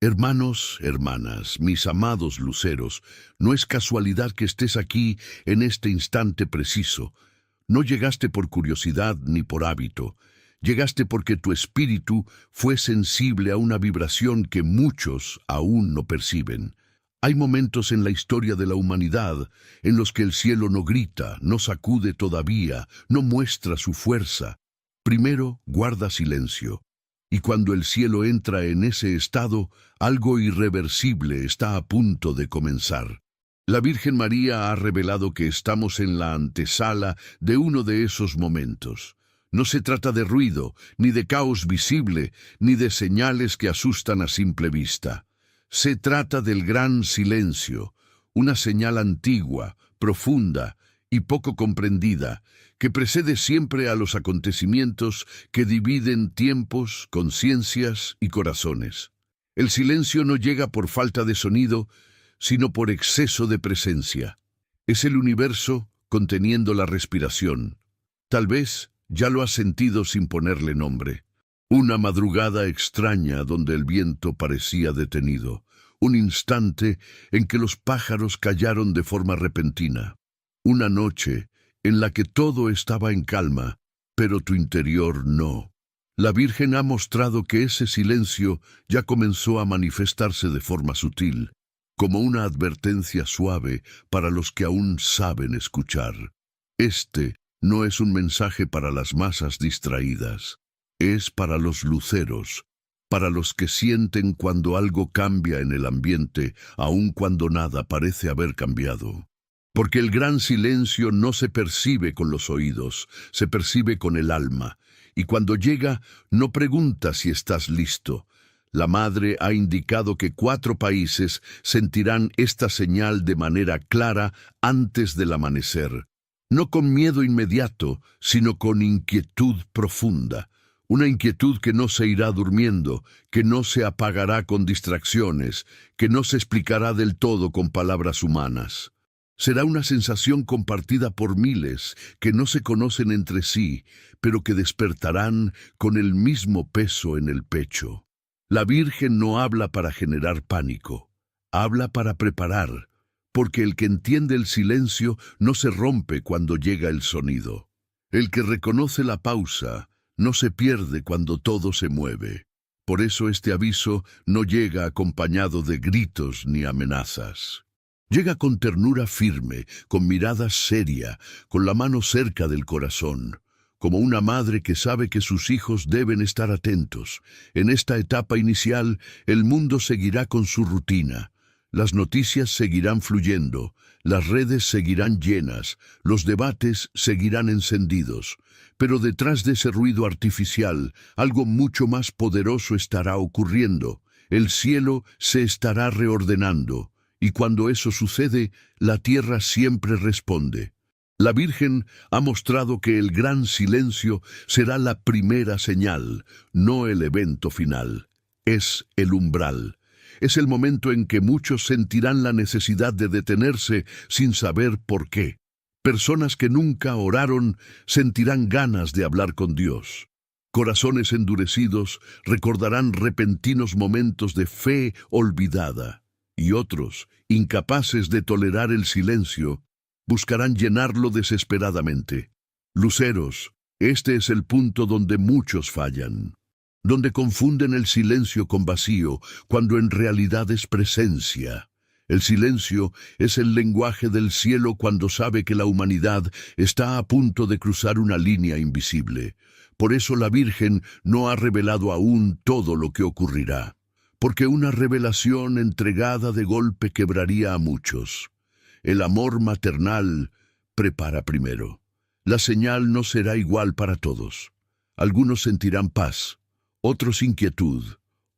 Hermanos, hermanas, mis amados luceros, no es casualidad que estés aquí en este instante preciso. No llegaste por curiosidad ni por hábito. Llegaste porque tu espíritu fue sensible a una vibración que muchos aún no perciben. Hay momentos en la historia de la humanidad en los que el cielo no grita, no sacude todavía, no muestra su fuerza. Primero guarda silencio. Y cuando el cielo entra en ese estado, algo irreversible está a punto de comenzar. La Virgen María ha revelado que estamos en la antesala de uno de esos momentos. No se trata de ruido, ni de caos visible, ni de señales que asustan a simple vista. Se trata del gran silencio, una señal antigua, profunda y poco comprendida, que precede siempre a los acontecimientos que dividen tiempos, conciencias y corazones. El silencio no llega por falta de sonido, sino por exceso de presencia. Es el universo conteniendo la respiración. Tal vez ya lo has sentido sin ponerle nombre. Una madrugada extraña donde el viento parecía detenido. Un instante en que los pájaros callaron de forma repentina. Una noche en la que todo estaba en calma, pero tu interior no. La Virgen ha mostrado que ese silencio ya comenzó a manifestarse de forma sutil, como una advertencia suave para los que aún saben escuchar. Este no es un mensaje para las masas distraídas, es para los luceros, para los que sienten cuando algo cambia en el ambiente, aun cuando nada parece haber cambiado. Porque el gran silencio no se percibe con los oídos, se percibe con el alma, y cuando llega, no pregunta si estás listo. La Madre ha indicado que 4 países sentirán esta señal de manera clara antes del amanecer. No con miedo inmediato, sino con inquietud profunda. Una inquietud que no se irá durmiendo, que no se apagará con distracciones, que no se explicará del todo con palabras humanas. Será una sensación compartida por miles que no se conocen entre sí, pero que despertarán con el mismo peso en el pecho. La Virgen no habla para generar pánico, habla para preparar, porque el que entiende el silencio no se rompe cuando llega el sonido. El que reconoce la pausa no se pierde cuando todo se mueve. Por eso este aviso no llega acompañado de gritos ni amenazas. Llega con ternura firme, con mirada seria, con la mano cerca del corazón, como una madre que sabe que sus hijos deben estar atentos. En esta etapa inicial, el mundo seguirá con su rutina. Las noticias seguirán fluyendo, las redes seguirán llenas, los debates seguirán encendidos. Pero detrás de ese ruido artificial, algo mucho más poderoso estará ocurriendo. El cielo se estará reordenando. Y cuando eso sucede, la tierra siempre responde. La Virgen ha mostrado que el gran silencio será la primera señal, no el evento final. Es el umbral. Es el momento en que muchos sentirán la necesidad de detenerse sin saber por qué. Personas que nunca oraron sentirán ganas de hablar con Dios. Corazones endurecidos recordarán repentinos momentos de fe olvidada. Y otros, incapaces de tolerar el silencio, buscarán llenarlo desesperadamente. Luceros, este es el punto donde muchos fallan, donde confunden el silencio con vacío, cuando en realidad es presencia. El silencio es el lenguaje del cielo cuando sabe que la humanidad está a punto de cruzar una línea invisible. Por eso la Virgen no ha revelado aún todo lo que ocurrirá. Porque una revelación entregada de golpe quebraría a muchos. El amor maternal prepara primero. La señal no será igual para todos. Algunos sentirán paz, otros inquietud,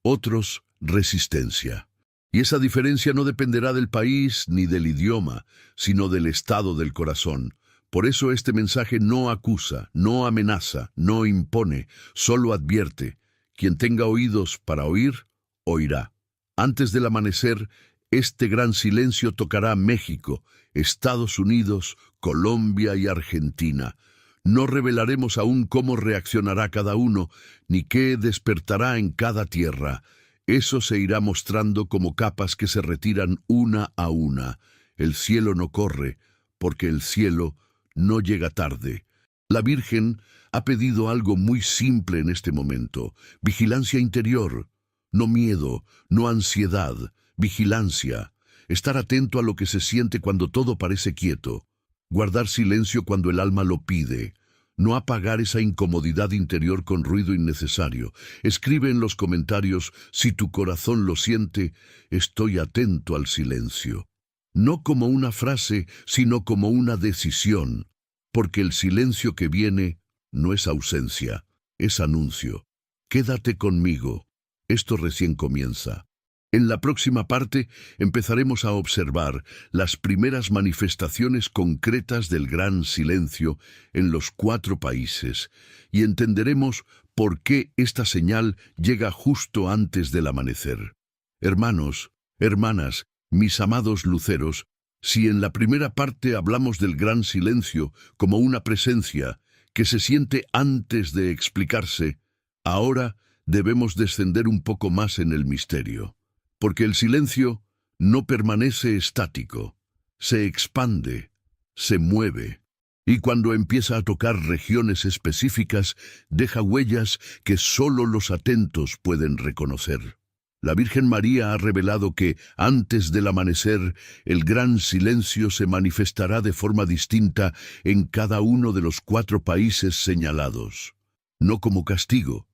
otros resistencia. Y esa diferencia no dependerá del país ni del idioma, sino del estado del corazón. Por eso este mensaje no acusa, no amenaza, no impone, solo advierte. Quien tenga oídos para oír, oirá. Antes del amanecer, este gran silencio tocará México, Estados Unidos, Colombia y Argentina. No revelaremos aún cómo reaccionará cada uno, ni qué despertará en cada tierra. Eso se irá mostrando como capas que se retiran una a una. El cielo no corre, porque el cielo no llega tarde. La Virgen ha pedido algo muy simple en este momento: vigilancia interior. No miedo, no ansiedad, vigilancia. Estar atento a lo que se siente cuando todo parece quieto. Guardar silencio cuando el alma lo pide. No apagar esa incomodidad interior con ruido innecesario. Escribe en los comentarios: si tu corazón lo siente, estoy atento al silencio. No como una frase, sino como una decisión, porque el silencio que viene no es ausencia, es anuncio. Quédate conmigo, esto recién comienza. En la próxima parte empezaremos a observar las primeras manifestaciones concretas del gran silencio en los 4 países y entenderemos por qué esta señal llega justo antes del amanecer. Hermanos, hermanas, mis amados luceros, si en la primera parte hablamos del gran silencio como una presencia que se siente antes de explicarse, ahora debemos descender un poco más en el misterio. Porque el silencio no permanece estático, se expande, se mueve, y cuando empieza a tocar regiones específicas, deja huellas que solo los atentos pueden reconocer. La Virgen María ha revelado que, antes del amanecer, el gran silencio se manifestará de forma distinta en cada uno de los 4 países señalados. No como castigo,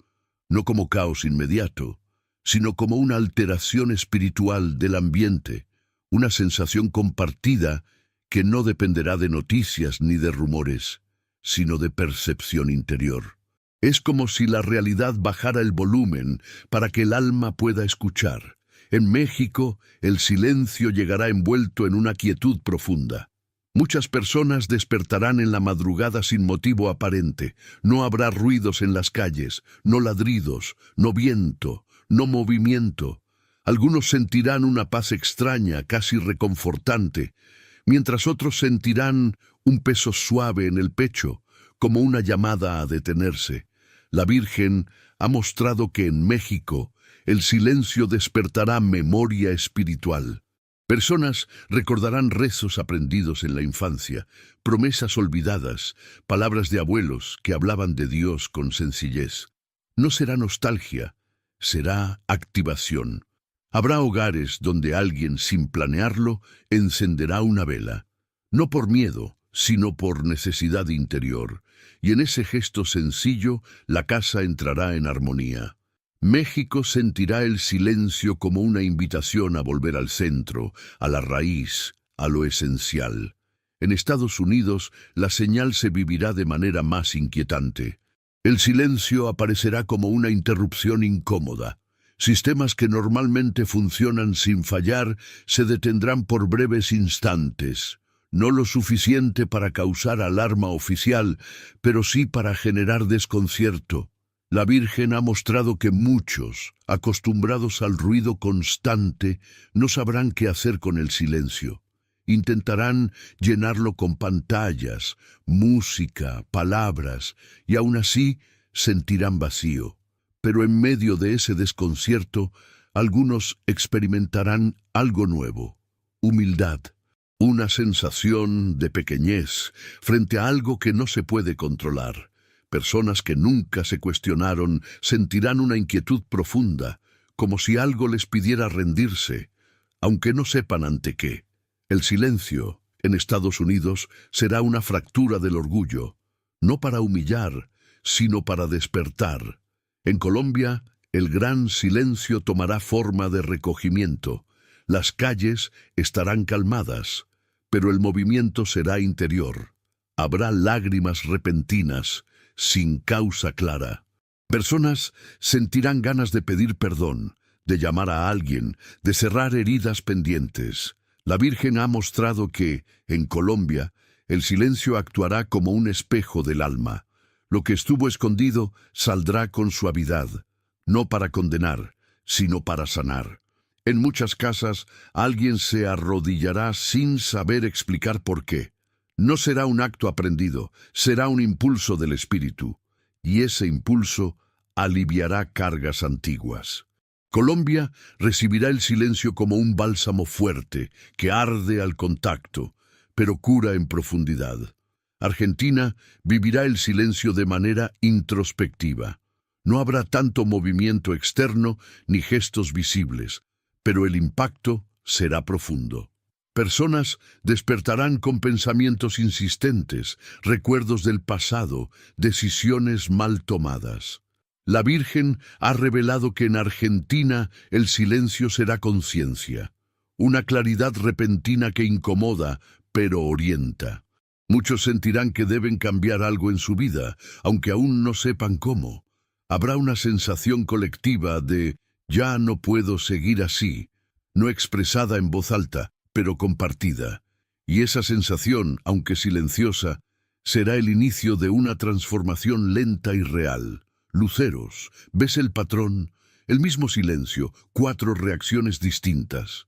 no como caos inmediato, sino como una alteración espiritual del ambiente, una sensación compartida que no dependerá de noticias ni de rumores, sino de percepción interior. Es como si la realidad bajara el volumen para que el alma pueda escuchar. En México, el silencio llegará envuelto en una quietud profunda. Muchas personas despertarán en la madrugada sin motivo aparente. No habrá ruidos en las calles, no ladridos, no viento, no movimiento. Algunos sentirán una paz extraña, casi reconfortante, mientras otros sentirán un peso suave en el pecho, como una llamada a detenerse. La Virgen ha mostrado que en México el silencio despertará memoria espiritual. Personas recordarán rezos aprendidos en la infancia, promesas olvidadas, palabras de abuelos que hablaban de Dios con sencillez. No será nostalgia, será activación. Habrá hogares donde alguien, sin planearlo, encenderá una vela. No por miedo, sino por necesidad interior. Y en ese gesto sencillo, la casa entrará en armonía. México sentirá el silencio como una invitación a volver al centro, a la raíz, a lo esencial. En Estados Unidos, la señal se vivirá de manera más inquietante. El silencio aparecerá como una interrupción incómoda. Sistemas que normalmente funcionan sin fallar se detendrán por breves instantes. No lo suficiente para causar alarma oficial, pero sí para generar desconcierto. La Virgen ha mostrado que muchos, acostumbrados al ruido constante, no sabrán qué hacer con el silencio. Intentarán llenarlo con pantallas, música, palabras, y aún así sentirán vacío. Pero en medio de ese desconcierto, algunos experimentarán algo nuevo: humildad, una sensación de pequeñez frente a algo que no se puede controlar. Personas que nunca se cuestionaron sentirán una inquietud profunda, como si algo les pidiera rendirse, aunque no sepan ante qué. El silencio, en Estados Unidos, será una fractura del orgullo, no para humillar, sino para despertar. En Colombia, el gran silencio tomará forma de recogimiento. Las calles estarán calmadas, pero el movimiento será interior. Habrá lágrimas repentinas, sin causa clara. Personas sentirán ganas de pedir perdón, de llamar a alguien, de cerrar heridas pendientes. La Virgen ha mostrado que, en Colombia, el silencio actuará como un espejo del alma. Lo que estuvo escondido saldrá con suavidad, no para condenar, sino para sanar. En muchas casas, alguien se arrodillará sin saber explicar por qué. No será un acto aprendido, será un impulso del espíritu, y ese impulso aliviará cargas antiguas. Colombia recibirá el silencio como un bálsamo fuerte que arde al contacto, pero cura en profundidad. Argentina vivirá el silencio de manera introspectiva. No habrá tanto movimiento externo ni gestos visibles, pero el impacto será profundo. Personas despertarán con pensamientos insistentes, recuerdos del pasado, decisiones mal tomadas. La Virgen ha revelado que en Argentina el silencio será conciencia, una claridad repentina que incomoda, pero orienta. Muchos sentirán que deben cambiar algo en su vida, aunque aún no sepan cómo. Habrá una sensación colectiva de «ya no puedo seguir así», no expresada en voz alta, pero compartida. Y esa sensación, aunque silenciosa, será el inicio de una transformación lenta y real. Luceros, ¿ves el patrón? El mismo silencio, 4 reacciones distintas.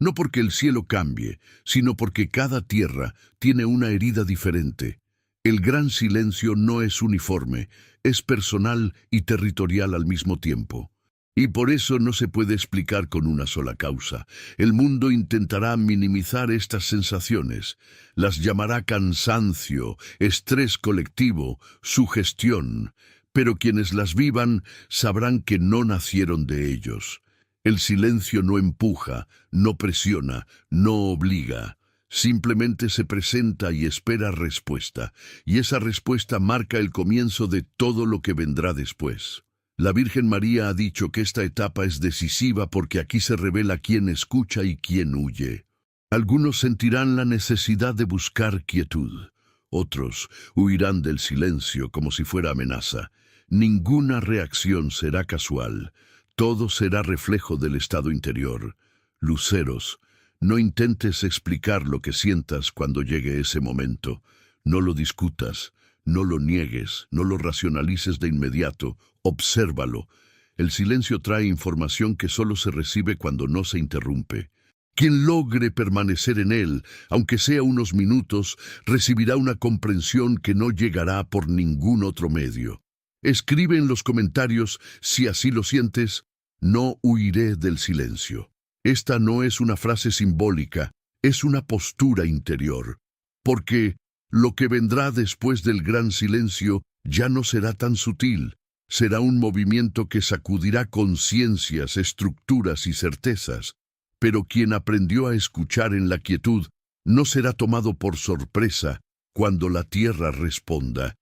No porque el cielo cambie, sino porque cada tierra tiene una herida diferente. El gran silencio no es uniforme, es personal y territorial al mismo tiempo. Y por eso no se puede explicar con una sola causa. El mundo intentará minimizar estas sensaciones. Las llamará cansancio, estrés colectivo, sugestión. Pero quienes las vivan sabrán que no nacieron de ellos. El silencio no empuja, no presiona, no obliga. Simplemente se presenta y espera respuesta. Y esa respuesta marca el comienzo de todo lo que vendrá después. La Virgen María ha dicho que esta etapa es decisiva porque aquí se revela quién escucha y quién huye. Algunos sentirán la necesidad de buscar quietud. Otros huirán del silencio como si fuera amenaza. Ninguna reacción será casual. Todo será reflejo del estado interior. Luceros, no intentes explicar lo que sientas cuando llegue ese momento. No lo discutas, no lo niegues, no lo racionalices de inmediato. Obsérvalo. El silencio trae información que solo se recibe cuando no se interrumpe. Quien logre permanecer en él, aunque sea unos minutos, recibirá una comprensión que no llegará por ningún otro medio. Escribe en los comentarios si así lo sientes. No huiré del silencio. Esta no es una frase simbólica, es una postura interior. Porque lo que vendrá después del gran silencio ya no será tan sutil. Será un movimiento que sacudirá conciencias, estructuras y certezas. Pero quien aprendió a escuchar en la quietud no será tomado por sorpresa cuando la tierra responda.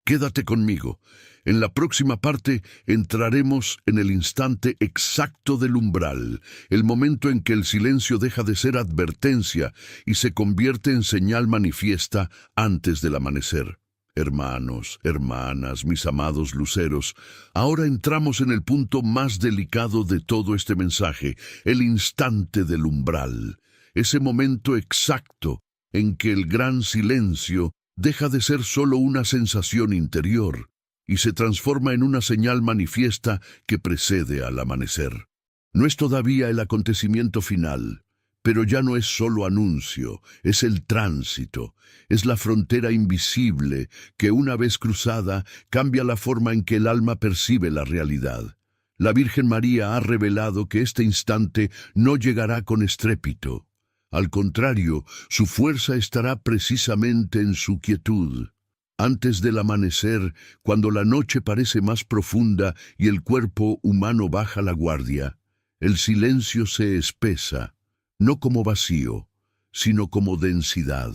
Quédate conmigo. En la próxima parte entraremos en el instante exacto del umbral, el momento en que el silencio deja de ser advertencia y se convierte en señal manifiesta antes del amanecer. Hermanos, hermanas, mis amados luceros, ahora entramos en el punto más delicado de todo este mensaje, el instante del umbral, ese momento exacto en que el gran silencio deja de ser solo una sensación interior y se transforma en una señal manifiesta que precede al amanecer. No es todavía el acontecimiento final, pero ya no es solo anuncio, es el tránsito, es la frontera invisible que una vez cruzada cambia la forma en que el alma percibe la realidad. La Virgen María ha revelado que este instante no llegará con estrépito. Al contrario, su fuerza estará precisamente en su quietud. Antes del amanecer, cuando la noche parece más profunda y el cuerpo humano baja la guardia, el silencio se espesa, no como vacío, sino como densidad.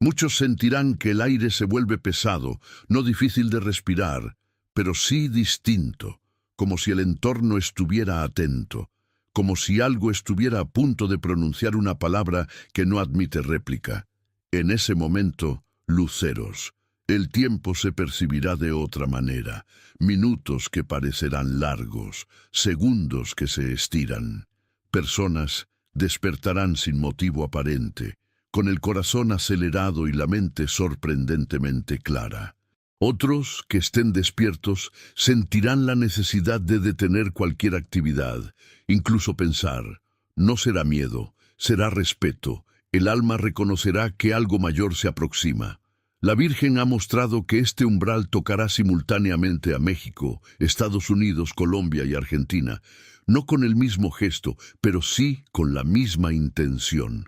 Muchos sentirán que el aire se vuelve pesado, no difícil de respirar, pero sí distinto, como si el entorno estuviera atento, como si algo estuviera a punto de pronunciar una palabra que no admite réplica. En ese momento, luceros, el tiempo se percibirá de otra manera, minutos que parecerán largos, segundos que se estiran. Personas despertarán sin motivo aparente, con el corazón acelerado y la mente sorprendentemente clara. Otros, que estén despiertos, sentirán la necesidad de detener cualquier actividad, incluso pensar. No será miedo, será respeto. El alma reconocerá que algo mayor se aproxima. La Virgen ha mostrado que este umbral tocará simultáneamente a México, Estados Unidos, Colombia y Argentina. no con el mismo gesto, pero sí con la misma intención.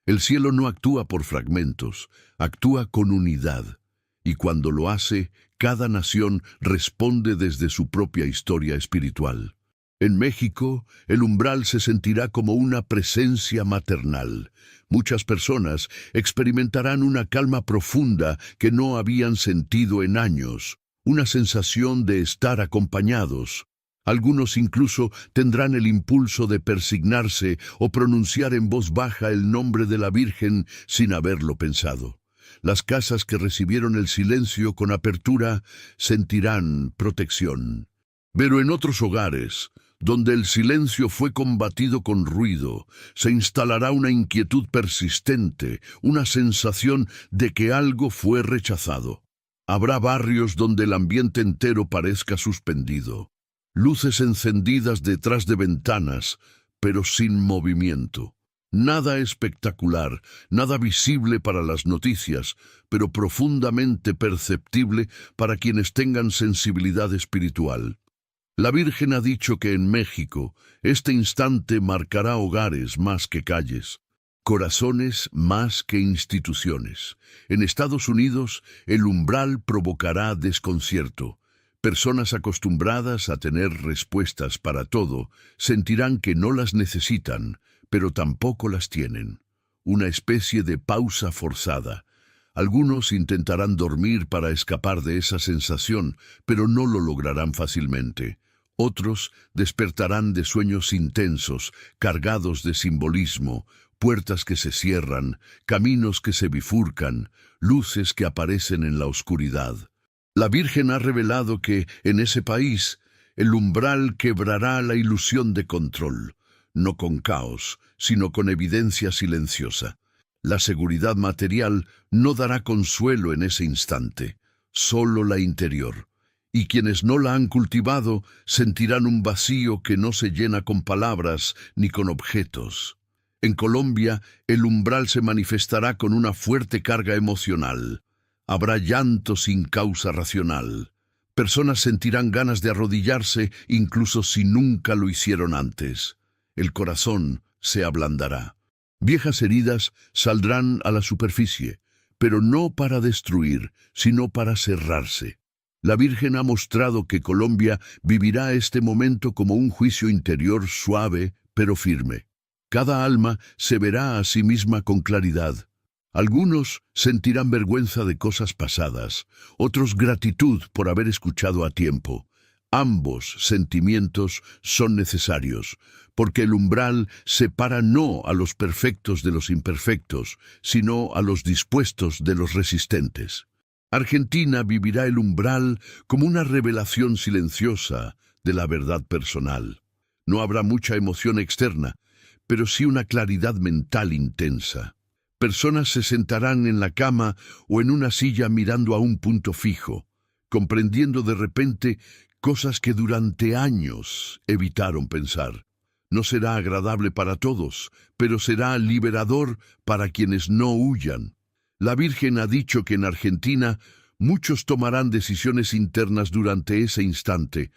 El cielo no actúa por fragmentos, actúa con unidad. Y cuando lo hace, cada nación responde desde su propia historia espiritual. En México, el umbral se sentirá como una presencia maternal. Muchas personas experimentarán una calma profunda que no habían sentido en años, una sensación de estar acompañados. Algunos incluso tendrán el impulso de persignarse o pronunciar en voz baja el nombre de la Virgen sin haberlo pensado. Las casas que recibieron el silencio con apertura sentirán protección. Pero en otros hogares, donde el silencio fue combatido con ruido, se instalará una inquietud persistente, una sensación de que algo fue rechazado. Habrá barrios donde el ambiente entero parezca suspendido. Luces encendidas detrás de ventanas, pero sin movimiento. Nada espectacular, nada visible para las noticias, pero profundamente perceptible para quienes tengan sensibilidad espiritual. La Virgen ha dicho que en México este instante marcará hogares más que calles, corazones más que instituciones. En Estados Unidos, el umbral provocará desconcierto. Personas acostumbradas a tener respuestas para todo sentirán que no las necesitan, pero tampoco las tienen. Una especie de pausa forzada. Algunos intentarán dormir para escapar de esa sensación, pero no lo lograrán fácilmente. Otros despertarán de sueños intensos, cargados de simbolismo, puertas que se cierran, caminos que se bifurcan, luces que aparecen en la oscuridad. La Virgen ha revelado que, en ese país, el umbral quebrará la ilusión de control, no con caos, sino con evidencia silenciosa. La seguridad material no dará consuelo en ese instante, solo la interior. Y quienes no la han cultivado sentirán un vacío que no se llena con palabras ni con objetos. En Colombia, el umbral se manifestará con una fuerte carga emocional. Habrá llanto sin causa racional. Personas sentirán ganas de arrodillarse incluso si nunca lo hicieron antes. El corazón se ablandará. Viejas heridas saldrán a la superficie, pero no para destruir, sino para cerrarse. La Virgen ha mostrado que Colombia vivirá este momento como un juicio interior suave, pero firme. Cada alma se verá a sí misma con claridad. Algunos sentirán vergüenza de cosas pasadas, otros gratitud por haber escuchado a tiempo. Ambos sentimientos son necesarios, porque el umbral separa no a los perfectos de los imperfectos, sino a los dispuestos de los resistentes. Argentina vivirá el umbral como una revelación silenciosa de la verdad personal. No habrá mucha emoción externa, pero sí una claridad mental intensa. Personas se sentarán en la cama o en una silla mirando a un punto fijo, comprendiendo de repente cosas que durante años evitaron pensar. No será agradable para todos, pero será liberador para quienes no huyan. La Virgen ha dicho que en Argentina muchos tomarán decisiones internas durante ese instante,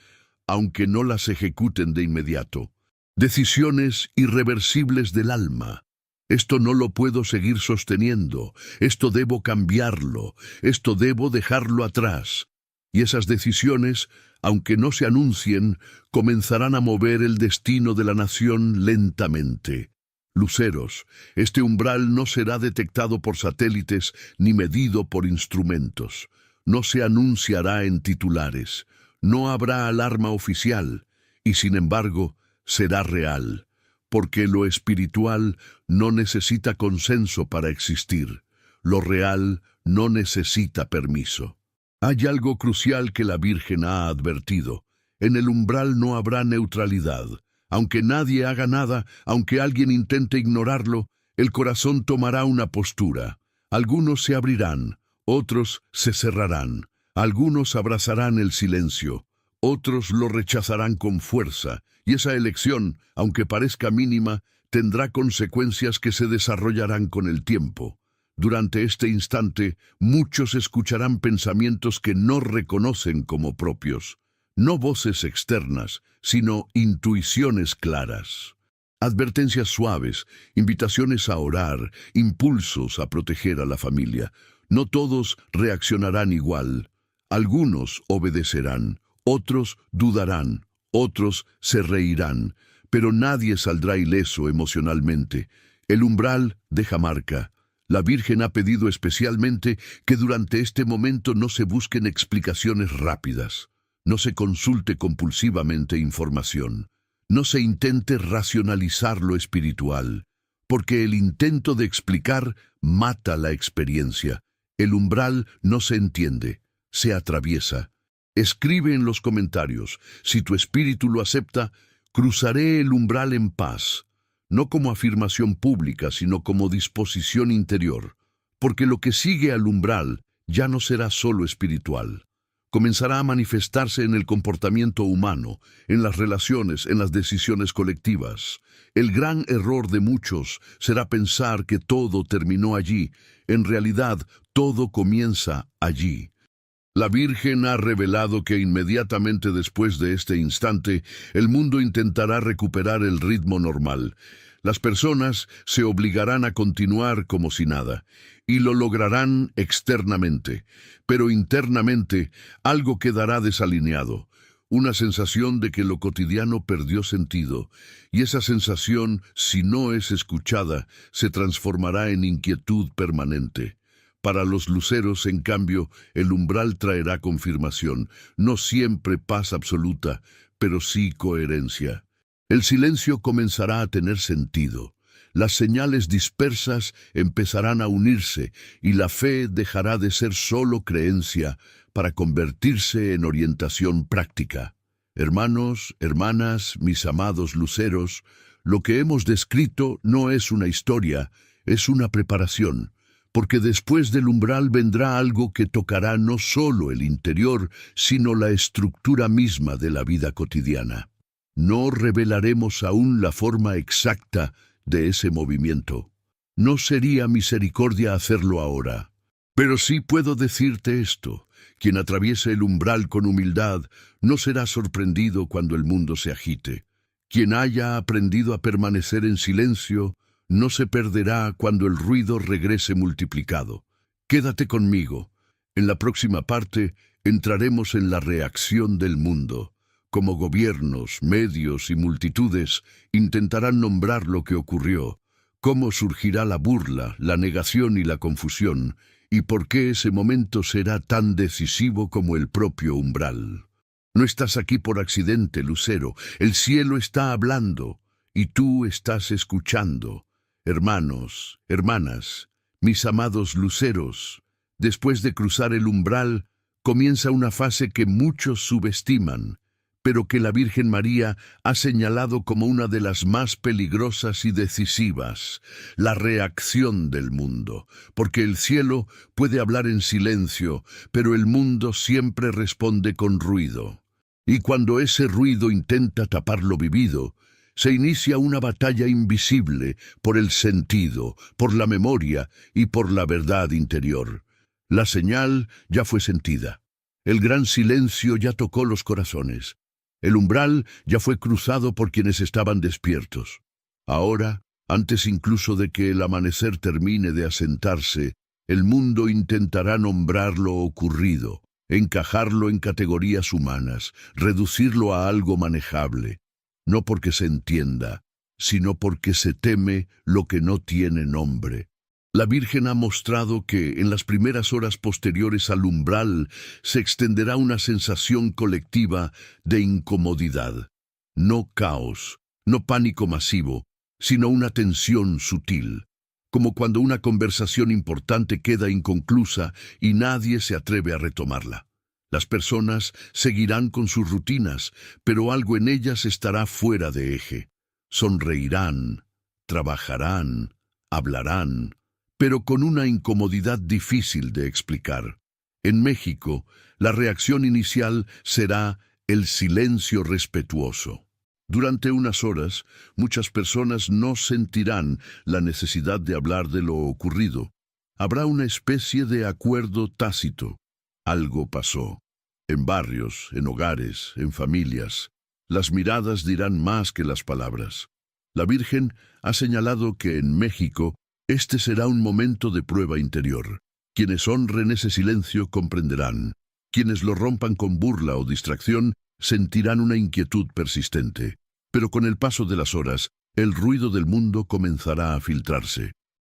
aunque no las ejecuten de inmediato. Decisiones irreversibles del alma. Esto no lo puedo seguir sosteniendo, esto debo cambiarlo, esto debo dejarlo atrás. Y esas decisiones, aunque no se anuncien, comenzarán a mover el destino de la nación lentamente. Luceros, este umbral no será detectado por satélites ni medido por instrumentos. No se anunciará en titulares. No habrá alarma oficial. Y sin embargo, será real. Porque lo espiritual no necesita consenso para existir. Lo real no necesita permiso. Hay algo crucial que la Virgen ha advertido. En el umbral no habrá neutralidad. Aunque nadie haga nada, aunque alguien intente ignorarlo, el corazón tomará una postura. Algunos se abrirán, otros se cerrarán. Algunos abrazarán el silencio, otros lo rechazarán con fuerza. Y esa elección, aunque parezca mínima, tendrá consecuencias que se desarrollarán con el tiempo. Durante este instante, muchos escucharán pensamientos que no reconocen como propios. no voces externas, sino intuiciones claras. Advertencias suaves, invitaciones a orar, impulsos a proteger a la familia. No todos reaccionarán igual. Algunos obedecerán, otros dudarán, otros se reirán, pero nadie saldrá ileso emocionalmente. El umbral deja marca. La Virgen ha pedido especialmente que durante este momento no se busquen explicaciones rápidas, no se consulte compulsivamente información, no se intente racionalizar lo espiritual, porque el intento de explicar mata la experiencia. El umbral no se entiende, se atraviesa. Escribe en los comentarios, si tu espíritu lo acepta, cruzaré el umbral en paz, no como afirmación pública, sino como disposición interior, porque lo que sigue al umbral ya no será solo espiritual. Comenzará a manifestarse en el comportamiento humano, en las relaciones, en las decisiones colectivas. El gran error de muchos será pensar que todo terminó allí. En realidad, todo comienza allí. La Virgen ha revelado que inmediatamente después de este instante, el mundo intentará recuperar el ritmo normal. Las personas se obligarán a continuar como si nada, y lo lograrán externamente, pero internamente algo quedará desalineado, una sensación de que lo cotidiano perdió sentido, y esa sensación, si no es escuchada, se transformará en inquietud permanente. Para los luceros, en cambio, el umbral traerá confirmación, no siempre paz absoluta, pero sí coherencia. El silencio comenzará a tener sentido, las señales dispersas empezarán a unirse y la fe dejará de ser solo creencia para convertirse en orientación práctica. Hermanos, hermanas, mis amados luceros, lo que hemos descrito no es una historia, es una preparación, porque después del umbral vendrá algo que tocará no solo el interior, sino la estructura misma de la vida cotidiana. No revelaremos aún la forma exacta de ese movimiento. No sería misericordia hacerlo ahora. Pero sí puedo decirte esto: quien atraviese el umbral con humildad no será sorprendido cuando el mundo se agite. Quien haya aprendido a permanecer en silencio no se perderá cuando el ruido regrese multiplicado. Quédate conmigo. En la próxima parte entraremos en la reacción del mundo. Como gobiernos, medios y multitudes intentarán nombrar lo que ocurrió, cómo surgirá la burla, la negación y la confusión, y por qué ese momento será tan decisivo como el propio umbral. No estás aquí por accidente, lucero. El cielo está hablando, y tú estás escuchando. Hermanos, hermanas, mis amados luceros, después de cruzar el umbral, comienza una fase que muchos subestiman, pero que la Virgen María ha señalado como una de las más peligrosas y decisivas: la reacción del mundo, porque el cielo puede hablar en silencio, pero el mundo siempre responde con ruido. Y cuando ese ruido intenta tapar lo vivido, se inicia una batalla invisible por el sentido, por la memoria y por la verdad interior. La señal ya fue sentida. El gran silencio ya tocó los corazones. El umbral ya fue cruzado por quienes estaban despiertos. Ahora, antes incluso de que el amanecer termine de asentarse, el mundo intentará nombrar lo ocurrido, encajarlo en categorías humanas, reducirlo a algo manejable, no porque se entienda, sino porque se teme lo que no tiene nombre. La Virgen ha mostrado que en las primeras horas posteriores al umbral se extenderá una sensación colectiva de incomodidad. No caos, no pánico masivo, sino una tensión sutil, como cuando una conversación importante queda inconclusa y nadie se atreve a retomarla. Las personas seguirán con sus rutinas, pero algo en ellas estará fuera de eje. Sonreirán, trabajarán, hablarán, pero con una incomodidad difícil de explicar. En México, la reacción inicial será el silencio respetuoso. Durante unas horas, muchas personas no sentirán la necesidad de hablar de lo ocurrido. Habrá una especie de acuerdo tácito. Algo pasó. en barrios, en hogares, en familias. Las miradas dirán más que las palabras. La Virgen ha señalado que en México este será un momento de prueba interior. Quienes honren ese silencio comprenderán. Quienes lo rompan con burla o distracción sentirán una inquietud persistente. Pero con el paso de las horas, el ruido del mundo comenzará a filtrarse.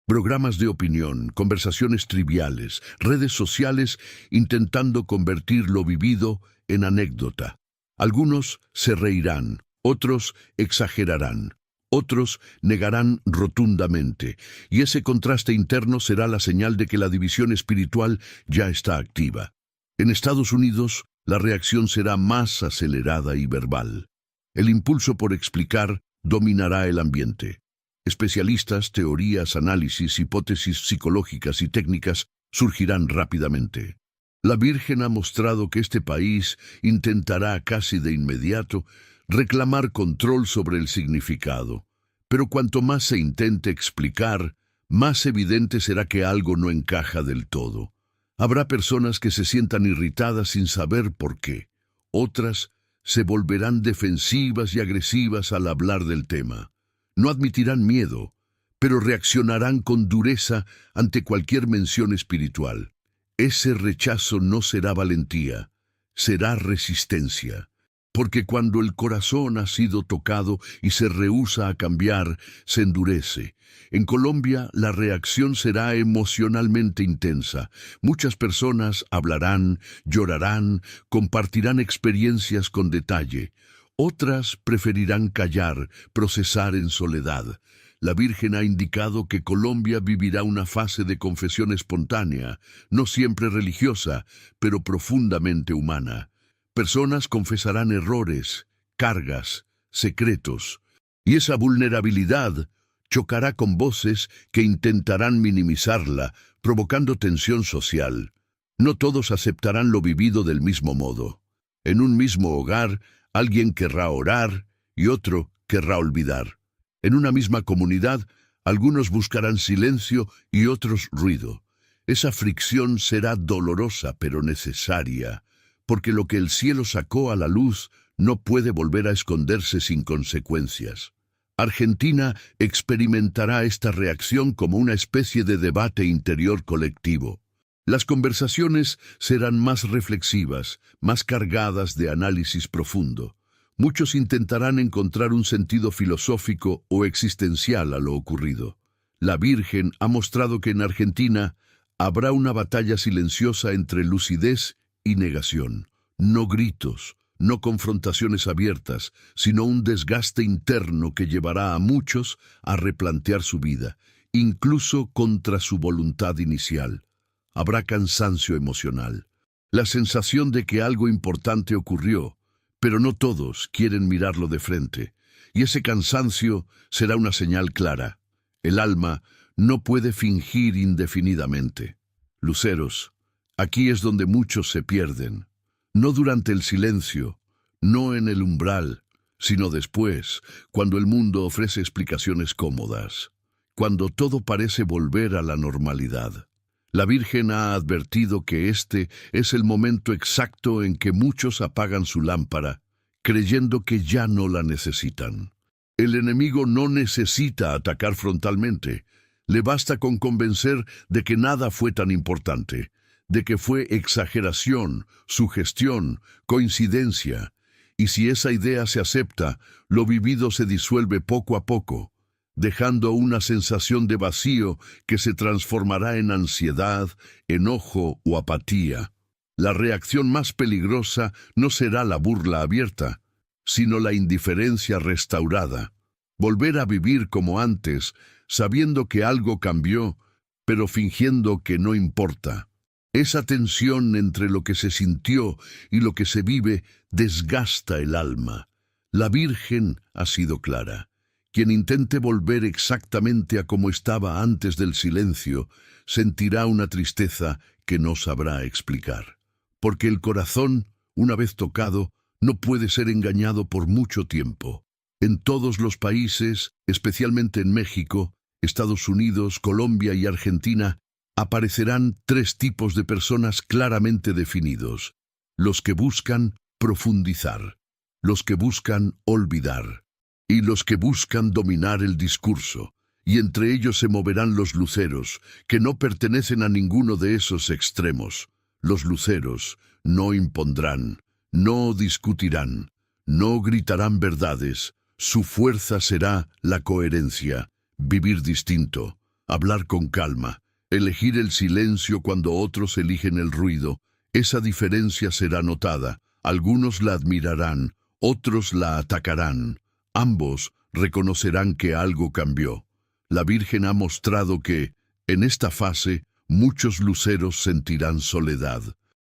Programas de opinión, conversaciones triviales, redes sociales intentando convertir lo vivido en anécdota. Algunos se reirán, otros exagerarán, otros negarán rotundamente, y ese contraste interno será la señal de que la división espiritual ya está activa. En Estados Unidos, la reacción será más acelerada y verbal. El impulso por explicar dominará el ambiente. Especialistas, teorías, análisis, hipótesis psicológicas y técnicas surgirán rápidamente. La Virgen ha mostrado que este país intentará casi de inmediato reclamar control sobre el significado. Pero cuanto más se intente explicar, más evidente será que algo no encaja del todo. Habrá personas que se sientan irritadas sin saber por qué. Otras se volverán defensivas y agresivas al hablar del tema. No admitirán miedo, pero reaccionarán con dureza ante cualquier mención espiritual. Ese rechazo no será valentía, será resistencia. Porque cuando el corazón ha sido tocado y se rehúsa a cambiar, se endurece. En Colombia, la reacción será emocionalmente intensa. Muchas personas hablarán, llorarán, compartirán experiencias con detalle. Otras preferirán callar, procesar en soledad. La Virgen ha indicado que Colombia vivirá una fase de confesión espontánea, no siempre religiosa, pero profundamente humana. Personas confesarán errores, cargas, secretos, y esa vulnerabilidad chocará con voces que intentarán minimizarla, provocando tensión social. No todos aceptarán lo vivido del mismo modo. En un mismo hogar, alguien querrá orar y otro querrá olvidar. En una misma comunidad, algunos buscarán silencio y otros ruido. Esa fricción será dolorosa pero necesaria, porque lo que el cielo sacó a la luz no puede volver a esconderse sin consecuencias. Argentina experimentará esta reacción como una especie de debate interior colectivo. Las conversaciones serán más reflexivas, más cargadas de análisis profundo. Muchos intentarán encontrar un sentido filosófico o existencial a lo ocurrido. La Virgen ha mostrado que en Argentina habrá una batalla silenciosa entre lucidez y negación. No gritos, no confrontaciones abiertas, sino un desgaste interno que llevará a muchos a replantear su vida, incluso contra su voluntad inicial. Habrá cansancio emocional, la sensación de que algo importante ocurrió, pero no todos quieren mirarlo de frente, y ese cansancio será una señal clara. El alma no puede fingir indefinidamente. Luceros, aquí es donde muchos se pierden. No durante el silencio, no en el umbral, sino después, cuando el mundo ofrece explicaciones cómodas, cuando todo parece volver a la normalidad. La Virgen ha advertido que este es el momento exacto en que muchos apagan su lámpara, creyendo que ya no la necesitan. El enemigo no necesita atacar frontalmente. Le basta con convencer de que nada fue tan importante, de que fue exageración, sugestión, coincidencia. Y si esa idea se acepta, lo vivido se disuelve poco a poco, dejando una sensación de vacío que se transformará en ansiedad, enojo o apatía. La reacción más peligrosa no será la burla abierta, sino la indiferencia restaurada. Volver a vivir como antes, sabiendo que algo cambió, pero fingiendo que no importa. Esa tensión entre lo que se sintió y lo que se vive desgasta el alma. La Virgen ha sido clara. Quien intente volver exactamente a como estaba antes del silencio, sentirá una tristeza que no sabrá explicar. Porque el corazón, una vez tocado, no puede ser engañado por mucho tiempo. En todos los países, especialmente en México, Estados Unidos, Colombia y Argentina, aparecerán tres tipos de personas claramente definidos. los que buscan profundizar, los que buscan olvidar, y los que buscan dominar el discurso. Y entre ellos se moverán los luceros, que no pertenecen a ninguno de esos extremos. Los luceros no impondrán, no discutirán, no gritarán verdades. Su fuerza será la coherencia, vivir distinto, hablar con calma, elegir el silencio cuando otros eligen el ruido. Esa diferencia será notada. Algunos la admirarán, otros la atacarán. Ambos reconocerán que algo cambió. La Virgen ha mostrado que, en esta fase, muchos luceros sentirán soledad.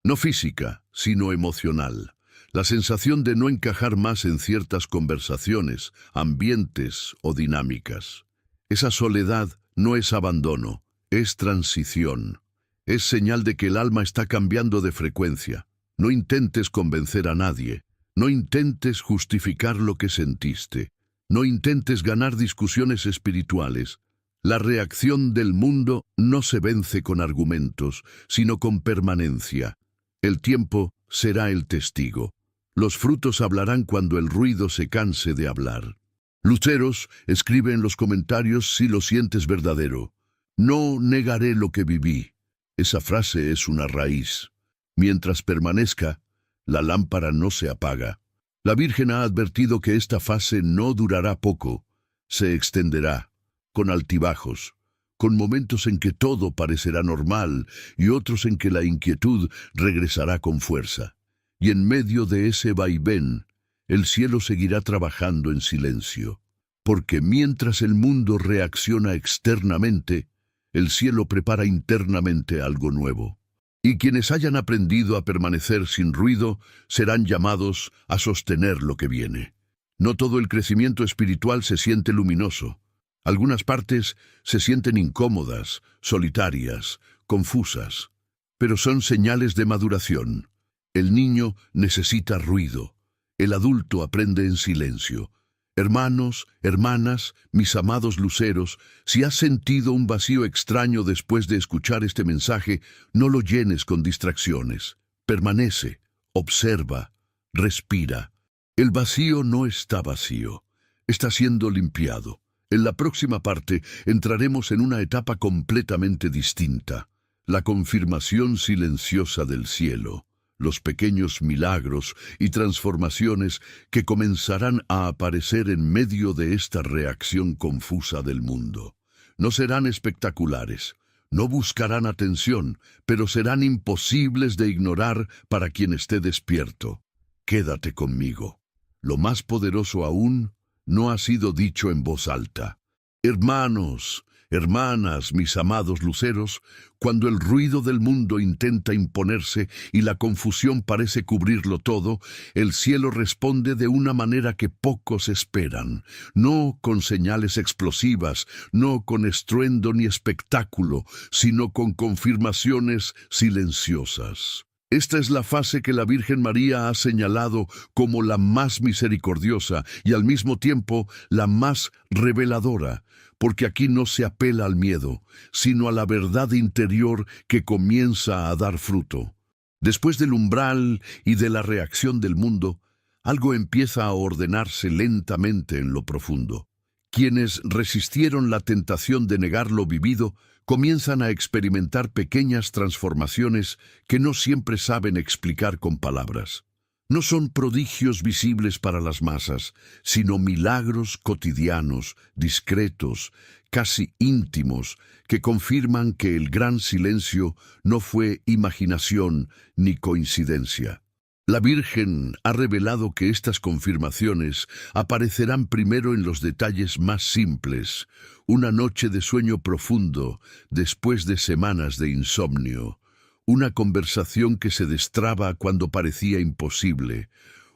No física, sino emocional. La sensación de no encajar más en ciertas conversaciones, ambientes o dinámicas. Esa soledad no es abandono, es transición. Es señal de que el alma está cambiando de frecuencia. No intentes convencer a nadie. No intentes justificar lo que sentiste. No intentes ganar discusiones espirituales. La reacción del mundo no se vence con argumentos, sino con permanencia. El tiempo será el testigo. Los frutos hablarán cuando el ruido se canse de hablar. Luceros, escribe en los comentarios si lo sientes verdadero. No negaré lo que viví. Esa frase es una raíz. Mientras permanezca, la lámpara no se apaga. La Virgen ha advertido que esta fase no durará poco, se extenderá, con altibajos, con momentos en que todo parecerá normal y otros en que la inquietud regresará con fuerza. Y en medio de ese vaivén, el cielo seguirá trabajando en silencio, porque mientras el mundo reacciona externamente, el cielo prepara internamente algo nuevo. Y quienes hayan aprendido a permanecer sin ruido serán llamados a sostener lo que viene. No todo el crecimiento espiritual se siente luminoso. Algunas partes se sienten incómodas, solitarias, confusas, pero son señales de maduración. El niño necesita ruido. El adulto aprende en silencio. Hermanos, hermanas, mis amados luceros, si has sentido un vacío extraño después de escuchar este mensaje, no lo llenes con distracciones. Permanece, observa, respira. El vacío no está vacío, está siendo limpiado. En la próxima parte entraremos en una etapa completamente distinta, la confirmación silenciosa del cielo. Los pequeños milagros y transformaciones que comenzarán a aparecer en medio de esta reacción confusa del mundo. No serán espectaculares, no buscarán atención, pero serán imposibles de ignorar para quien esté despierto. Quédate conmigo. Lo más poderoso aún no ha sido dicho en voz alta. Hermanos, hermanas, mis amados luceros, cuando el ruido del mundo intenta imponerse y la confusión parece cubrirlo todo, el cielo responde de una manera que pocos esperan, no con señales explosivas, no con estruendo ni espectáculo, sino con confirmaciones silenciosas. Esta es la fase que la Virgen María ha señalado como la más misericordiosa y al mismo tiempo la más reveladora, porque aquí no se apela al miedo, sino a la verdad interior que comienza a dar fruto. Después del umbral y de la reacción del mundo, algo empieza a ordenarse lentamente en lo profundo. Quienes resistieron la tentación de negar lo vivido comienzan a experimentar pequeñas transformaciones que no siempre saben explicar con palabras. No son prodigios visibles para las masas, sino milagros cotidianos, discretos, casi íntimos, que confirman que el gran silencio no fue imaginación ni coincidencia. La Virgen ha revelado que estas confirmaciones aparecerán primero en los detalles más simples, una noche de sueño profundo después de semanas de insomnio, una conversación que se destraba cuando parecía imposible,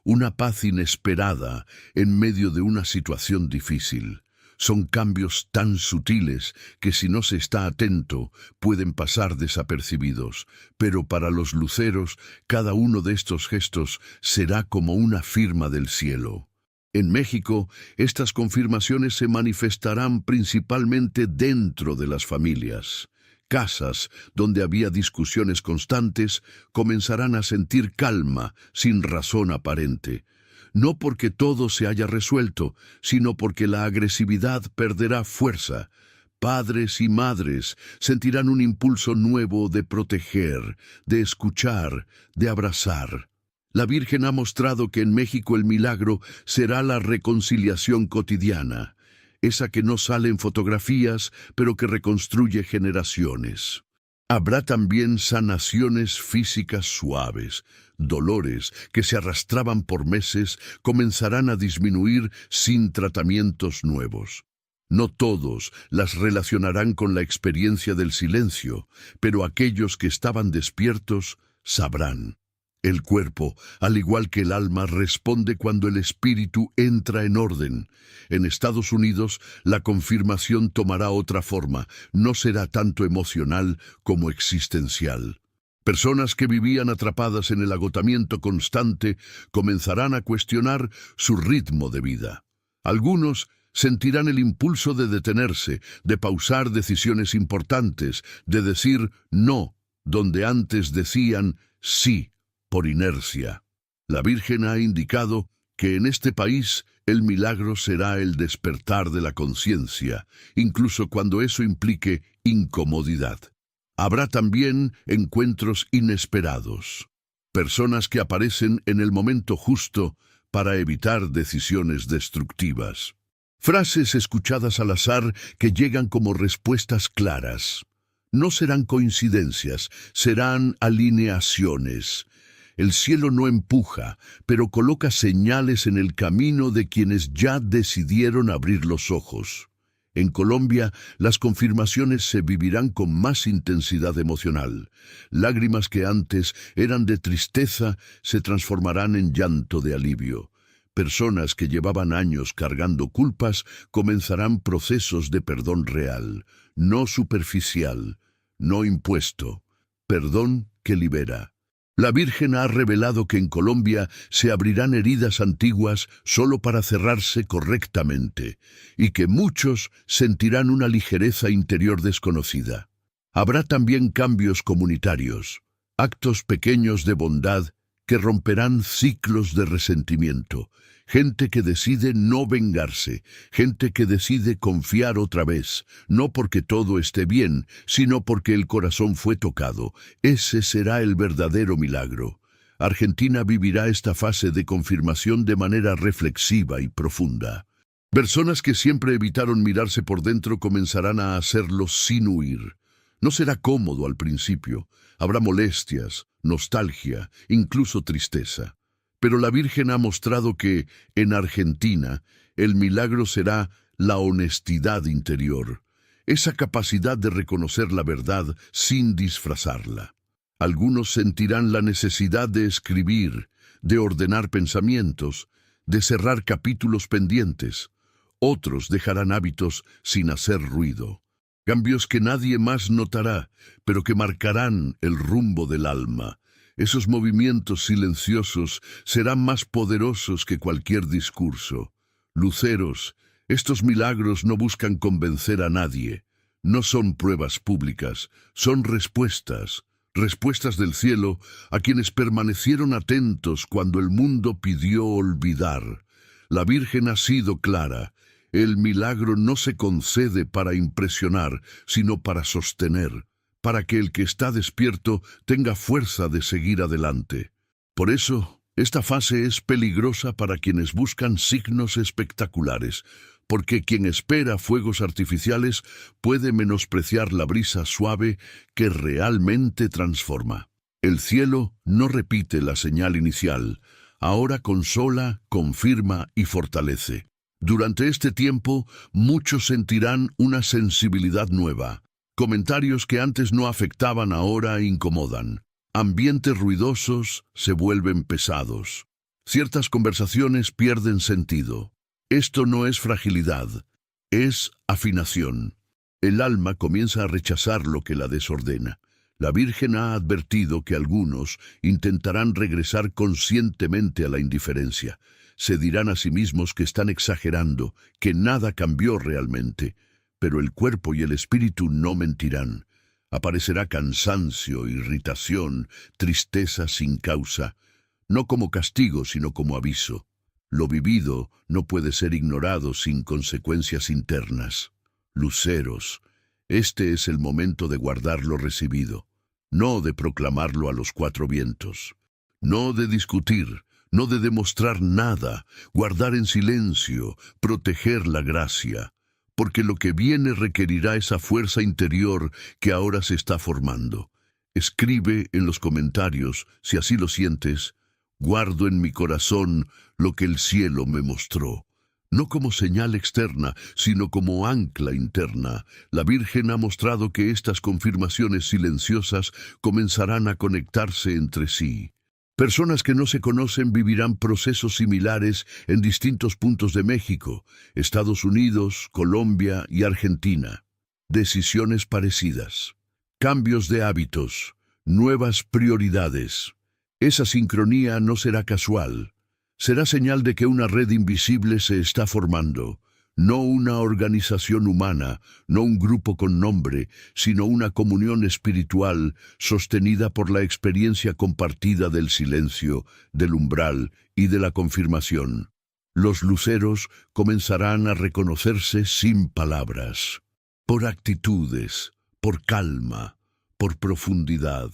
una paz inesperada en medio de una situación difícil. Son cambios tan sutiles que si no se está atento pueden pasar desapercibidos, pero para los luceros cada uno de estos gestos será como una firma del cielo. En México, estas confirmaciones se manifestarán principalmente dentro de las familias. Casas donde había discusiones constantes comenzarán a sentir calma sin razón aparente. No porque todo se haya resuelto, sino porque la agresividad perderá fuerza. Padres y madres sentirán un impulso nuevo de proteger, de escuchar, de abrazar. La Virgen ha mostrado que en México el milagro será la reconciliación cotidiana, esa que no sale en fotografías, pero que reconstruye generaciones. Habrá también sanaciones físicas suaves. Dolores que se arrastraban por meses comenzarán a disminuir sin tratamientos nuevos. No todos las relacionarán con la experiencia del silencio, pero aquellos que estaban despiertos sabrán. El cuerpo, al igual que el alma, responde cuando el espíritu entra en orden. En Estados Unidos, la confirmación tomará otra forma, no será tanto emocional como existencial. Personas que vivían atrapadas en el agotamiento constante comenzarán a cuestionar su ritmo de vida. Algunos sentirán el impulso de detenerse, de pausar decisiones importantes, de decir no, donde antes decían sí, por inercia. La Virgen ha indicado que en este país el milagro será el despertar de la conciencia, incluso cuando eso implique incomodidad. Habrá también encuentros inesperados, personas que aparecen en el momento justo para evitar decisiones destructivas. Frases escuchadas al azar que llegan como respuestas claras. No serán coincidencias, serán alineaciones. El cielo no empuja, pero coloca señales en el camino de quienes ya decidieron abrir los ojos. En Colombia, las confirmaciones se vivirán con más intensidad emocional. Lágrimas que antes eran de tristeza se transformarán en llanto de alivio. Personas que llevaban años cargando culpas comenzarán procesos de perdón real, no superficial, no impuesto. Perdón que libera. La Virgen ha revelado que en Colombia se abrirán heridas antiguas solo para cerrarse correctamente, y que muchos sentirán una ligereza interior desconocida. Habrá también cambios comunitarios, actos pequeños de bondad que romperán ciclos de resentimiento, gente que decide no vengarse, gente que decide confiar otra vez, no porque todo esté bien, sino porque el corazón fue tocado. Ese será el verdadero milagro. Argentina vivirá esta fase de confirmación de manera reflexiva y profunda. Personas que siempre evitaron mirarse por dentro comenzarán a hacerlo sin huir. No será cómodo al principio, habrá molestias, nostalgia, incluso tristeza. Pero la Virgen ha mostrado que, en Argentina, el milagro será la honestidad interior, esa capacidad de reconocer la verdad sin disfrazarla. Algunos sentirán la necesidad de escribir, de ordenar pensamientos, de cerrar capítulos pendientes. Otros dejarán hábitos sin hacer ruido. Cambios que nadie más notará, pero que marcarán el rumbo del alma. Esos movimientos silenciosos serán más poderosos que cualquier discurso. Luceros, estos milagros no buscan convencer a nadie. No son pruebas públicas, son respuestas. Respuestas del cielo a quienes permanecieron atentos cuando el mundo pidió olvidar. La Virgen ha sido clara. El milagro no se concede para impresionar, sino para sostener, para que el que está despierto tenga fuerza de seguir adelante. Por eso, esta fase es peligrosa para quienes buscan signos espectaculares, porque quien espera fuegos artificiales puede menospreciar la brisa suave que realmente transforma. El cielo no repite la señal inicial, ahora consola, confirma y fortalece. Durante este tiempo, muchos sentirán una sensibilidad nueva. Comentarios que antes no afectaban ahora incomodan. Ambientes ruidosos se vuelven pesados. Ciertas conversaciones pierden sentido. Esto no es fragilidad, es afinación. El alma comienza a rechazar lo que la desordena. La Virgen ha advertido que algunos intentarán regresar conscientemente a la indiferencia. Se dirán a sí mismos que están exagerando, que nada cambió realmente. Pero el cuerpo y el espíritu no mentirán. Aparecerá cansancio, irritación, tristeza sin causa, no como castigo, sino como aviso. Lo vivido no puede ser ignorado sin consecuencias internas. Luceros, este es el momento de guardar lo recibido, no de proclamarlo a los cuatro vientos, no de discutir, no de demostrar nada, guardar en silencio, proteger la gracia, porque lo que viene requerirá esa fuerza interior que ahora se está formando. Escribe en los comentarios, si así lo sientes, guardo en mi corazón lo que el cielo me mostró. No como señal externa, sino como ancla interna. La Virgen ha mostrado que estas confirmaciones silenciosas comenzarán a conectarse entre sí. Personas que no se conocen vivirán procesos similares en distintos puntos de México, Estados Unidos, Colombia y Argentina. Decisiones parecidas, cambios de hábitos, nuevas prioridades. Esa sincronía no será casual. Será señal de que una red invisible se está formando, no una organización humana, no un grupo con nombre, sino una comunión espiritual sostenida por la experiencia compartida del silencio, del umbral y de la confirmación. Los luceros comenzarán a reconocerse sin palabras, por actitudes, por calma, por profundidad.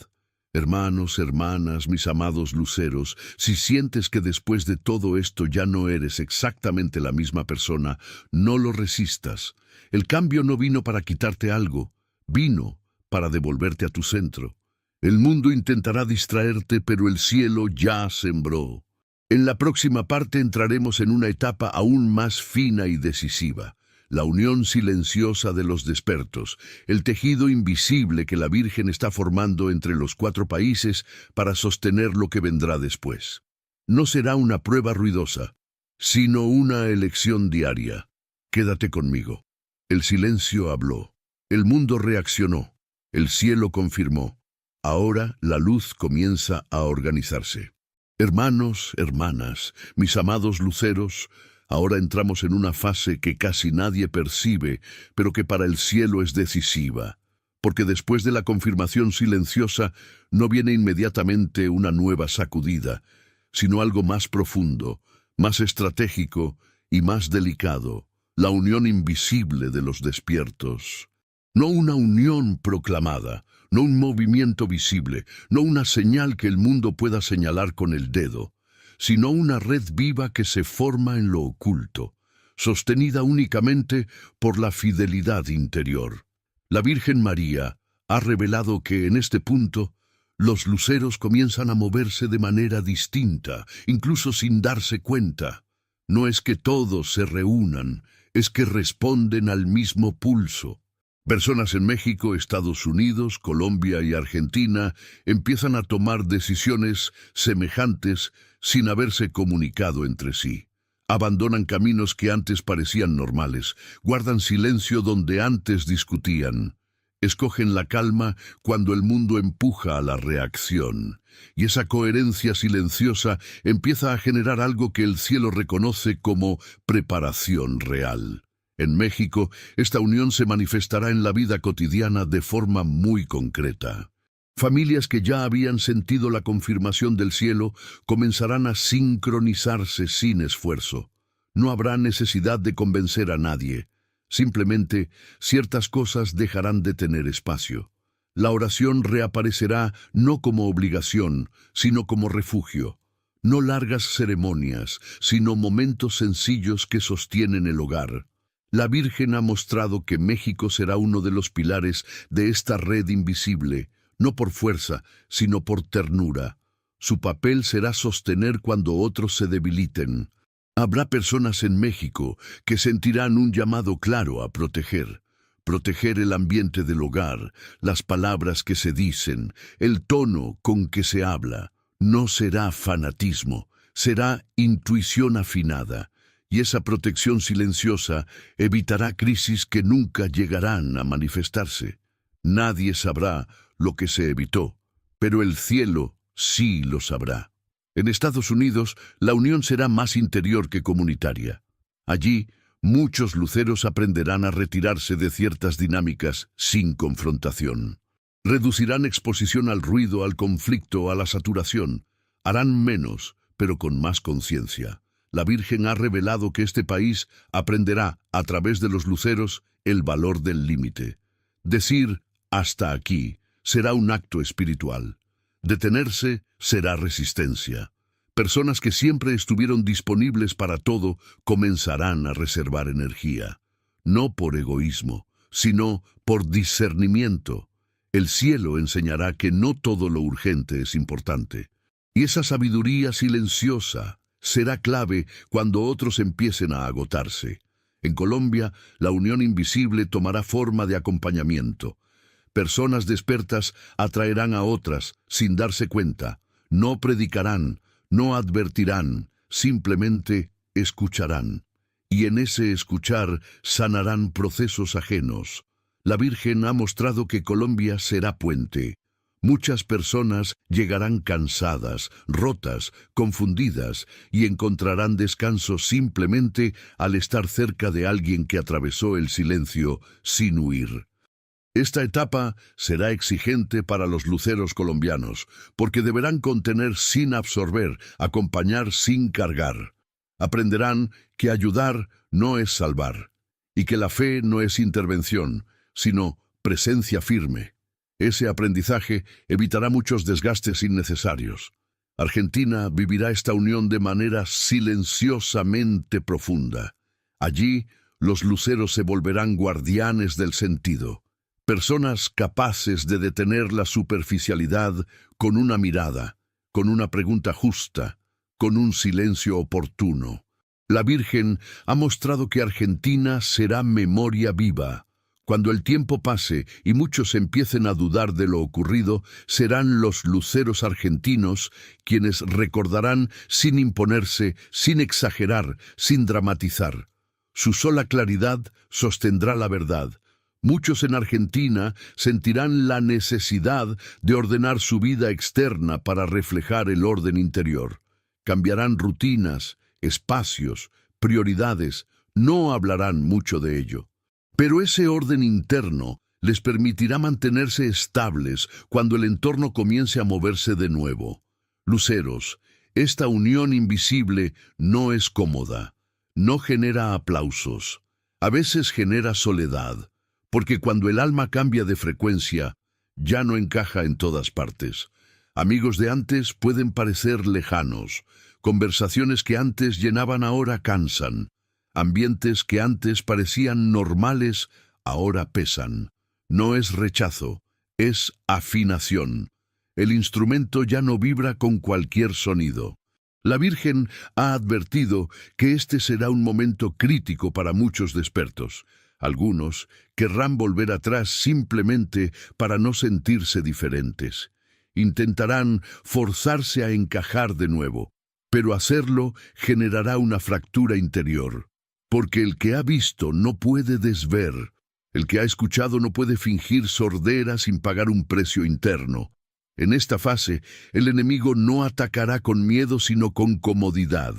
Hermanos, hermanas, mis amados luceros, si sientes que después de todo esto ya no eres exactamente la misma persona, no lo resistas. El cambio no vino para quitarte algo, vino para devolverte a tu centro. El mundo intentará distraerte, pero el cielo ya sembró. En la próxima parte entraremos en una etapa aún más fina y decisiva. La unión silenciosa de los despertos, el tejido invisible que la Virgen está formando entre los cuatro países para sostener lo que vendrá después. No será una prueba ruidosa, sino una elección diaria. Quédate conmigo. El silencio habló, el mundo reaccionó, el cielo confirmó. Ahora la luz comienza a organizarse. Hermanos, hermanas, mis amados luceros, ahora entramos en una fase que casi nadie percibe, pero que para el cielo es decisiva, porque después de la confirmación silenciosa no viene inmediatamente una nueva sacudida, sino algo más profundo, más estratégico y más delicado, la unión invisible de los despiertos. No una unión proclamada, no un movimiento visible, no una señal que el mundo pueda señalar con el dedo, sino una red viva que se forma en lo oculto, sostenida únicamente por la fidelidad interior. La Virgen María ha revelado que en este punto los luceros comienzan a moverse de manera distinta, incluso sin darse cuenta. No es que todos se reúnan, es que responden al mismo pulso. Personas en México, Estados Unidos, Colombia y Argentina empiezan a tomar decisiones semejantes sin haberse comunicado entre sí. Abandonan caminos que antes parecían normales, guardan silencio donde antes discutían. Escogen la calma cuando el mundo empuja a la reacción. Y esa coherencia silenciosa empieza a generar algo que el cielo reconoce como preparación real. En México, esta unión se manifestará en la vida cotidiana de forma muy concreta. Familias que ya habían sentido la confirmación del cielo comenzarán a sincronizarse sin esfuerzo. No habrá necesidad de convencer a nadie. Simplemente, ciertas cosas dejarán de tener espacio. La oración reaparecerá no como obligación, sino como refugio. No largas ceremonias, sino momentos sencillos que sostienen el hogar. La Virgen ha mostrado que México será uno de los pilares de esta red invisible, no por fuerza, sino por ternura. Su papel será sostener cuando otros se debiliten. Habrá personas en México que sentirán un llamado claro a proteger. Proteger el ambiente del hogar, las palabras que se dicen, el tono con que se habla. No será fanatismo, será intuición afinada. Y esa protección silenciosa evitará crisis que nunca llegarán a manifestarse. Nadie sabrá lo que se evitó, pero el cielo sí lo sabrá. En Estados Unidos, la unión será más interior que comunitaria. Allí, muchos luceros aprenderán a retirarse de ciertas dinámicas sin confrontación. Reducirán exposición al ruido, al conflicto, a la saturación. Harán menos, pero con más conciencia. La Virgen ha revelado que este país aprenderá, a través de los luceros, el valor del límite. Decir «hasta aquí» será un acto espiritual. Detenerse será resistencia. Personas que siempre estuvieron disponibles para todo comenzarán a reservar energía. No por egoísmo, sino por discernimiento. El cielo enseñará que no todo lo urgente es importante. Y esa sabiduría silenciosa será clave cuando otros empiecen a agotarse. En Colombia, la unión invisible tomará forma de acompañamiento. Personas despertas atraerán a otras sin darse cuenta. No predicarán, no advertirán, simplemente escucharán. Y en ese escuchar sanarán procesos ajenos. La Virgen ha mostrado que Colombia será puente. Muchas personas llegarán cansadas, rotas, confundidas y encontrarán descanso simplemente al estar cerca de alguien que atravesó el silencio sin huir. Esta etapa será exigente para los luceros colombianos, porque deberán contener sin absorber, acompañar sin cargar. Aprenderán que ayudar no es salvar, y que la fe no es intervención, sino presencia firme. Ese aprendizaje evitará muchos desgastes innecesarios. Argentina vivirá esta unión de manera silenciosamente profunda. Allí, los luceros se volverán guardianes del sentido. Personas capaces de detener la superficialidad con una mirada, con una pregunta justa, con un silencio oportuno. La Virgen ha mostrado que Argentina será memoria viva. Cuando el tiempo pase y muchos empiecen a dudar de lo ocurrido, serán los luceros argentinos quienes recordarán sin imponerse, sin exagerar, sin dramatizar. Su sola claridad sostendrá la verdad. Muchos en Argentina sentirán la necesidad de ordenar su vida externa para reflejar el orden interior. Cambiarán rutinas, espacios, prioridades, no hablarán mucho de ello. Pero ese orden interno les permitirá mantenerse estables cuando el entorno comience a moverse de nuevo. Luceros, esta unión invisible no es cómoda, no genera aplausos, a veces genera soledad. Porque cuando el alma cambia de frecuencia, ya no encaja en todas partes. Amigos de antes pueden parecer lejanos. Conversaciones que antes llenaban ahora cansan. Ambientes que antes parecían normales, ahora pesan. No es rechazo, es afinación. El instrumento ya no vibra con cualquier sonido. La Virgen ha advertido que este será un momento crítico para muchos despertos. Algunos querrán volver atrás simplemente para no sentirse diferentes. Intentarán forzarse a encajar de nuevo, pero hacerlo generará una fractura interior. Porque el que ha visto no puede desver. El que ha escuchado no puede fingir sordera sin pagar un precio interno. En esta fase, el enemigo no atacará con miedo sino con comodidad.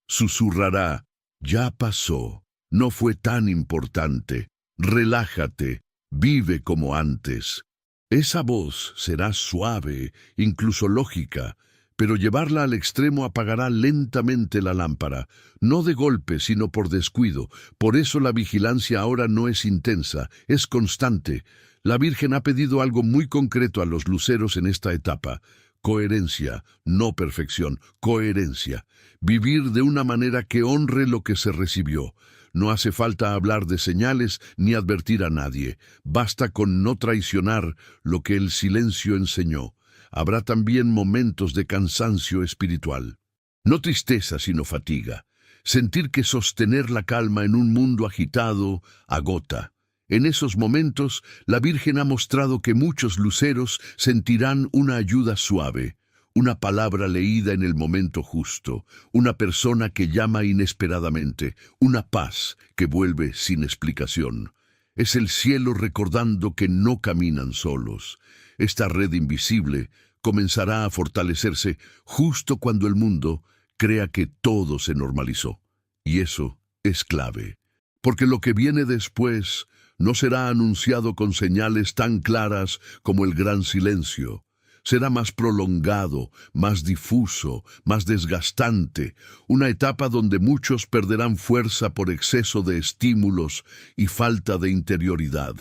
Susurrará, ya pasó. No fue tan importante. Relájate, vive como antes. Esa voz será suave, incluso lógica, pero llevarla al extremo apagará lentamente la lámpara, no de golpe, sino por descuido. Por eso la vigilancia ahora no es intensa, es constante. La Virgen ha pedido algo muy concreto a los luceros en esta etapa. Coherencia, no perfección, coherencia. Vivir de una manera que honre lo que se recibió. No hace falta hablar de señales ni advertir a nadie. Basta con no traicionar lo que el silencio enseñó. Habrá también momentos de cansancio espiritual. No tristeza, sino fatiga. Sentir que sostener la calma en un mundo agitado agota. En esos momentos, la Virgen ha mostrado que muchos luceros sentirán una ayuda suave. Una palabra leída en el momento justo, una persona que llama inesperadamente, una paz que vuelve sin explicación. Es el cielo recordando que no caminan solos. Esta red invisible comenzará a fortalecerse justo cuando el mundo crea que todo se normalizó. Y eso es clave, porque lo que viene después No será anunciado con señales tan claras como el gran silencio. Será más prolongado, más difuso, más desgastante, una etapa donde muchos perderán fuerza por exceso de estímulos y falta de interioridad.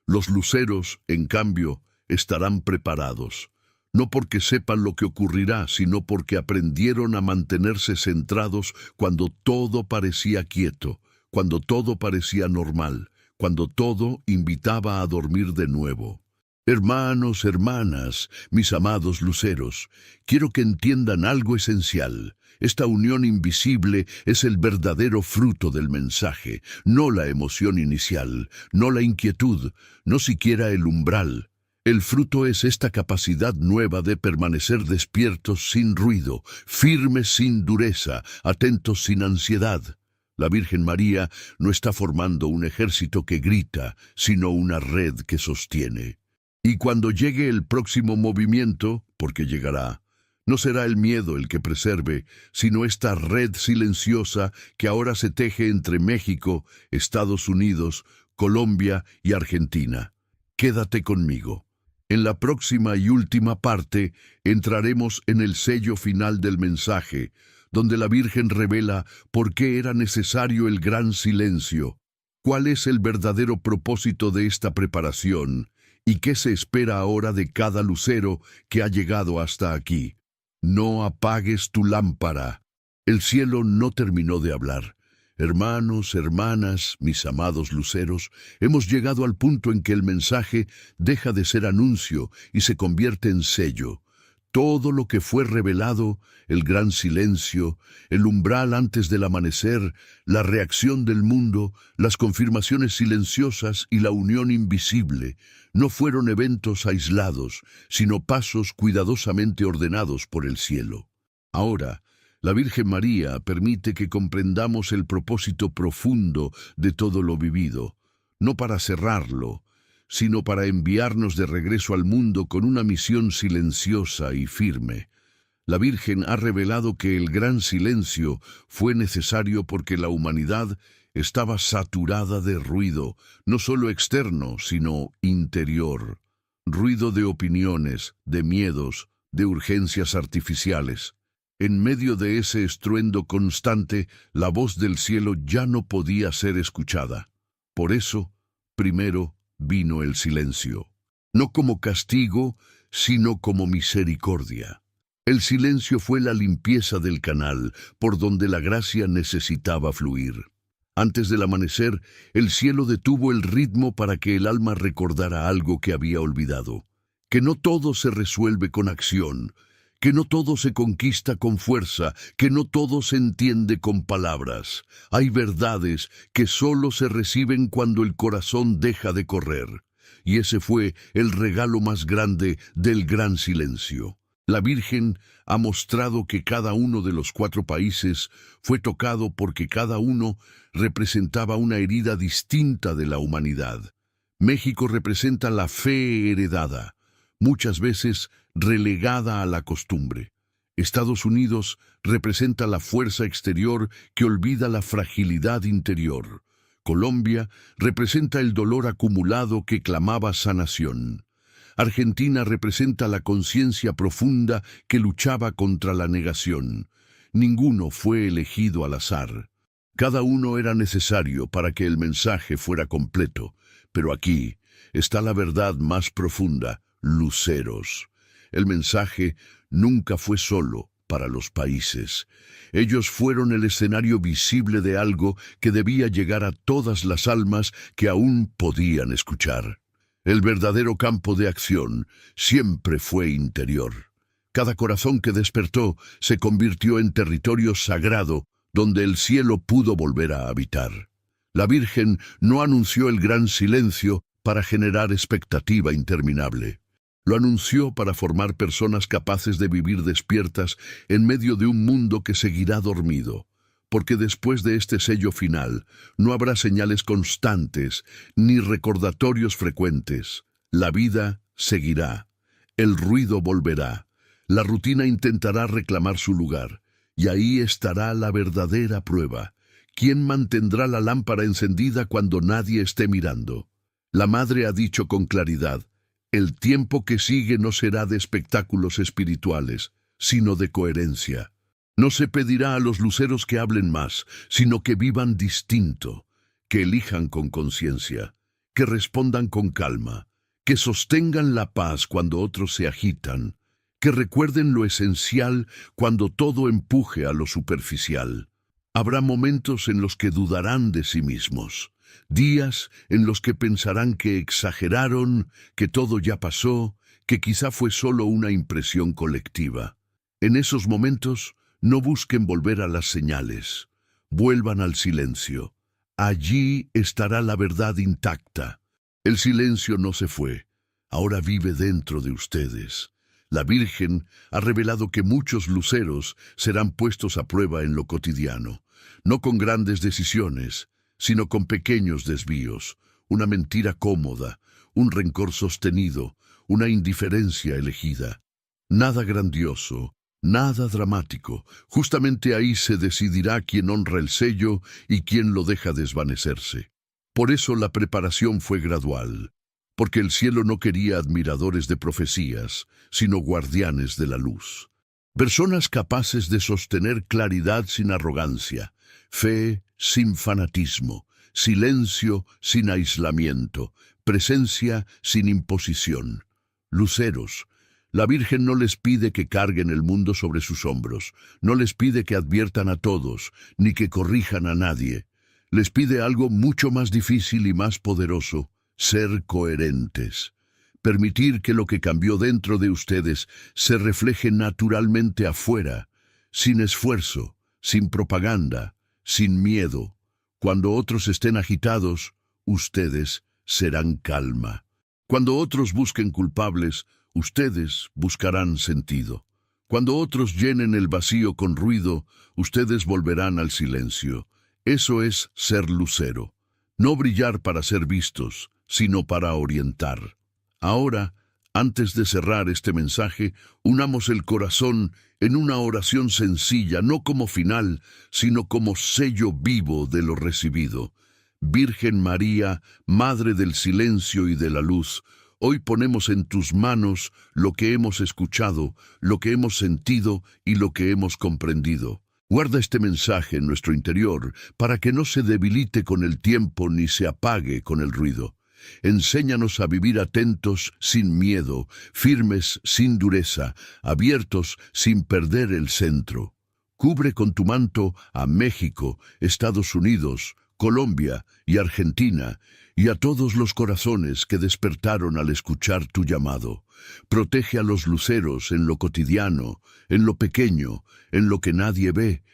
Los luceros, en cambio, estarán preparados, no porque sepan lo que ocurrirá, sino porque aprendieron a mantenerse centrados cuando todo parecía quieto, cuando todo parecía normal, cuando todo invitaba a dormir de nuevo. Hermanos, hermanas, mis amados luceros, quiero que entiendan algo esencial. Esta unión invisible es el verdadero fruto del mensaje, no la emoción inicial, no la inquietud, no siquiera el umbral. El fruto es esta capacidad nueva de permanecer despiertos sin ruido, firmes sin dureza, atentos sin ansiedad. La Virgen María no está formando un ejército que grita, sino una red que sostiene. Y cuando llegue el próximo movimiento, porque llegará, no será el miedo el que preserve, sino esta red silenciosa que ahora se teje entre México, Estados Unidos, Colombia y Argentina. Quédate conmigo. En la próxima y última parte entraremos en el sello final del mensaje, donde la Virgen revela por qué era necesario el gran silencio, cuál es el verdadero propósito de esta preparación y qué se espera ahora de cada lucero que ha llegado hasta aquí. No apagues tu lámpara. El cielo no terminó de hablar. Hermanos, hermanas, mis amados luceros, hemos llegado al punto en que el mensaje deja de ser anuncio y se convierte en sello. Todo lo que fue revelado, el gran silencio, el umbral antes del amanecer, la reacción del mundo, las confirmaciones silenciosas y la unión invisible, no fueron eventos aislados, sino pasos cuidadosamente ordenados por el cielo. Ahora, la Virgen María permite que comprendamos el propósito profundo de todo lo vivido, no para cerrarlo, sino para enviarnos de regreso al mundo con una misión silenciosa y firme. La Virgen ha revelado que el gran silencio fue necesario porque la humanidad estaba saturada de ruido, no solo externo, sino interior. Ruido de opiniones, de miedos, de urgencias artificiales. En medio de ese estruendo constante, la voz del cielo ya no podía ser escuchada. Por eso, primero, vino el silencio, no como castigo, sino como misericordia. El silencio fue la limpieza del canal por donde la gracia necesitaba fluir. Antes del amanecer, el cielo detuvo el ritmo para que el alma recordara algo que había olvidado, que no todo se resuelve con acción, que no todo se conquista con fuerza, que no todo se entiende con palabras. Hay verdades que solo se reciben cuando el corazón deja de correr. Y ese fue el regalo más grande del gran silencio. La Virgen ha mostrado que cada uno de los 4 países fue tocado porque cada uno representaba una herida distinta de la humanidad. México representa la fe heredada, muchas veces relegada a la costumbre. Estados Unidos representa la fuerza exterior que olvida la fragilidad interior. Colombia representa el dolor acumulado que clamaba sanación. Argentina representa la conciencia profunda que luchaba contra la negación. Ninguno fue elegido al azar. Cada uno era necesario para que el mensaje fuera completo. Pero aquí está la verdad más profunda: luceros. El mensaje nunca fue solo para los países. Ellos fueron el escenario visible de algo que debía llegar a todas las almas que aún podían escuchar. El verdadero campo de acción siempre fue interior. Cada corazón que despertó se convirtió en territorio sagrado donde el cielo pudo volver a habitar. La Virgen no anunció el gran silencio para generar expectativa interminable. Lo anunció para formar personas capaces de vivir despiertas en medio de un mundo que seguirá dormido. Porque después de este sello final, no habrá señales constantes ni recordatorios frecuentes. La vida seguirá. El ruido volverá. La rutina intentará reclamar su lugar. Y ahí estará la verdadera prueba. ¿Quién mantendrá la lámpara encendida cuando nadie esté mirando? La madre ha dicho con claridad, el tiempo que sigue no será de espectáculos espirituales, sino de coherencia. No se pedirá a los luceros que hablen más, sino que vivan distinto, que elijan con conciencia, que respondan con calma, que sostengan la paz cuando otros se agitan, que recuerden lo esencial cuando todo empuje a lo superficial. Habrá momentos en los que dudarán de sí mismos, días en los que pensarán que exageraron, que todo ya pasó, que quizá fue solo una impresión colectiva. En esos momentos, no busquen volver a las señales, vuelvan al silencio. Allí estará la verdad intacta. El silencio no se fue, ahora vive dentro de ustedes. La Virgen ha revelado que muchos luceros serán puestos a prueba en lo cotidiano, no con grandes decisiones, sino con pequeños desvíos, una mentira cómoda, un rencor sostenido, una indiferencia elegida. Nada grandioso, nada dramático. Justamente ahí se decidirá quién honra el sello y quién lo deja desvanecerse. Por eso la preparación fue gradual, porque el cielo no quería admiradores de profecías, sino guardianes de la luz. Personas capaces de sostener claridad sin arrogancia, fe sin fanatismo, silencio sin aislamiento, presencia sin imposición. Luceros. La Virgen no les pide que carguen el mundo sobre sus hombros, no les pide que adviertan a todos, ni que corrijan a nadie. Les pide algo mucho más difícil y más poderoso: ser coherentes. Permitir que lo que cambió dentro de ustedes se refleje naturalmente afuera, sin esfuerzo, sin propaganda, sin miedo. Cuando otros estén agitados, ustedes serán calma. Cuando otros busquen culpables, ustedes buscarán sentido. Cuando otros llenen el vacío con ruido, ustedes volverán al silencio. Eso es ser lucero. No brillar para ser vistos, sino para orientar. Ahora, antes de cerrar este mensaje, unamos el corazón en una oración sencilla, no como final, sino como sello vivo de lo recibido. Virgen María, Madre del silencio y de la luz, hoy ponemos en tus manos lo que hemos escuchado, lo que hemos sentido y lo que hemos comprendido. Guarda este mensaje en nuestro interior para que no se debilite con el tiempo ni se apague con el ruido. Enséñanos a vivir atentos sin miedo, firmes sin dureza, abiertos sin perder el centro. Cubre con tu manto a México, Estados Unidos, Colombia y Argentina, y a todos los corazones que despertaron al escuchar tu llamado. Protege a los luceros en lo cotidiano, en lo pequeño, en lo que nadie ve,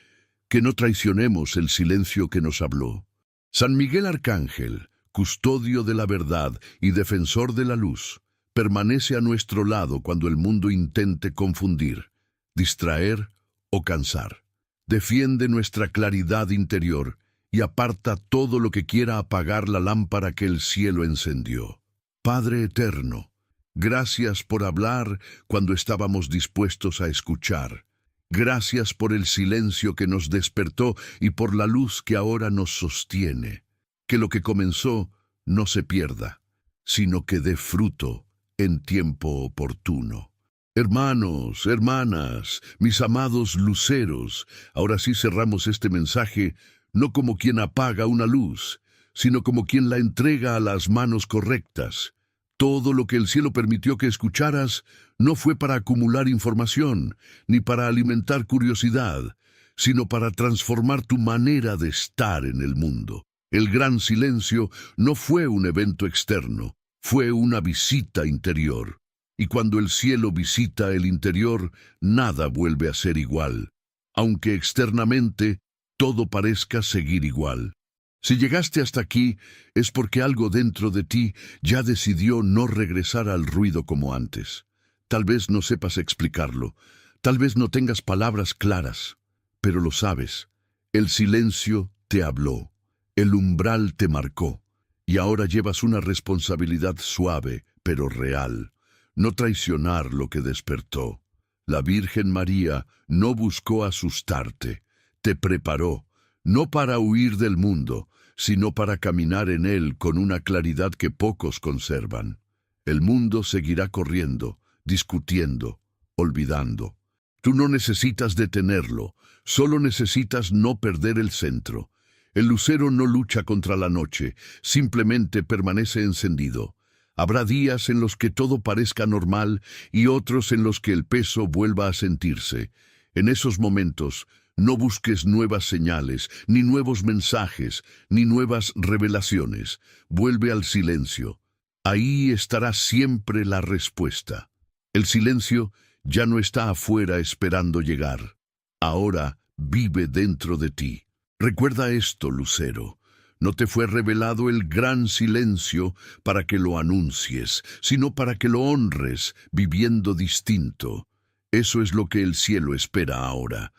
que no traicionemos el silencio que nos habló. San Miguel Arcángel, custodio de la verdad y defensor de la luz, permanece a nuestro lado cuando el mundo intente confundir, distraer o cansar. Defiende nuestra claridad interior y aparta todo lo que quiera apagar la lámpara que el cielo encendió. Padre eterno, gracias por hablar cuando estábamos dispuestos a escuchar. Gracias por el silencio que nos despertó y por la luz que ahora nos sostiene. Que lo que comenzó no se pierda, sino que dé fruto en tiempo oportuno. Hermanos, hermanas, mis amados luceros, ahora sí cerramos este mensaje no como quien apaga una luz, sino como quien la entrega a las manos correctas. Todo lo que el cielo permitió que escucharas no fue para acumular información, ni para alimentar curiosidad, sino para transformar tu manera de estar en el mundo. El gran silencio no fue un evento externo, fue una visita interior. Y cuando el cielo visita el interior, nada vuelve a ser igual, aunque externamente todo parezca seguir igual. Si llegaste hasta aquí, es porque algo dentro de ti ya decidió no regresar al ruido como antes. Tal vez no sepas explicarlo, tal vez no tengas palabras claras, pero lo sabes. El silencio te habló, el umbral te marcó, y ahora llevas una responsabilidad suave, pero real. No traicionar lo que despertó. La Virgen María no buscó asustarte, te preparó, no para huir del mundo, sino para caminar en él con una claridad que pocos conservan. El mundo seguirá corriendo, discutiendo, olvidando. Tú no necesitas detenerlo, solo necesitas no perder el centro. El lucero no lucha contra la noche, simplemente permanece encendido. Habrá días en los que todo parezca normal y otros en los que el peso vuelva a sentirse. En esos momentos, no busques nuevas señales, ni nuevos mensajes, ni nuevas revelaciones. Vuelve al silencio. Ahí estará siempre la respuesta. El silencio ya no está afuera esperando llegar. Ahora vive dentro de ti. Recuerda esto, lucero. No te fue revelado el gran silencio para que lo anuncies, sino para que lo honres, viviendo distinto. Eso es lo que el cielo espera ahora.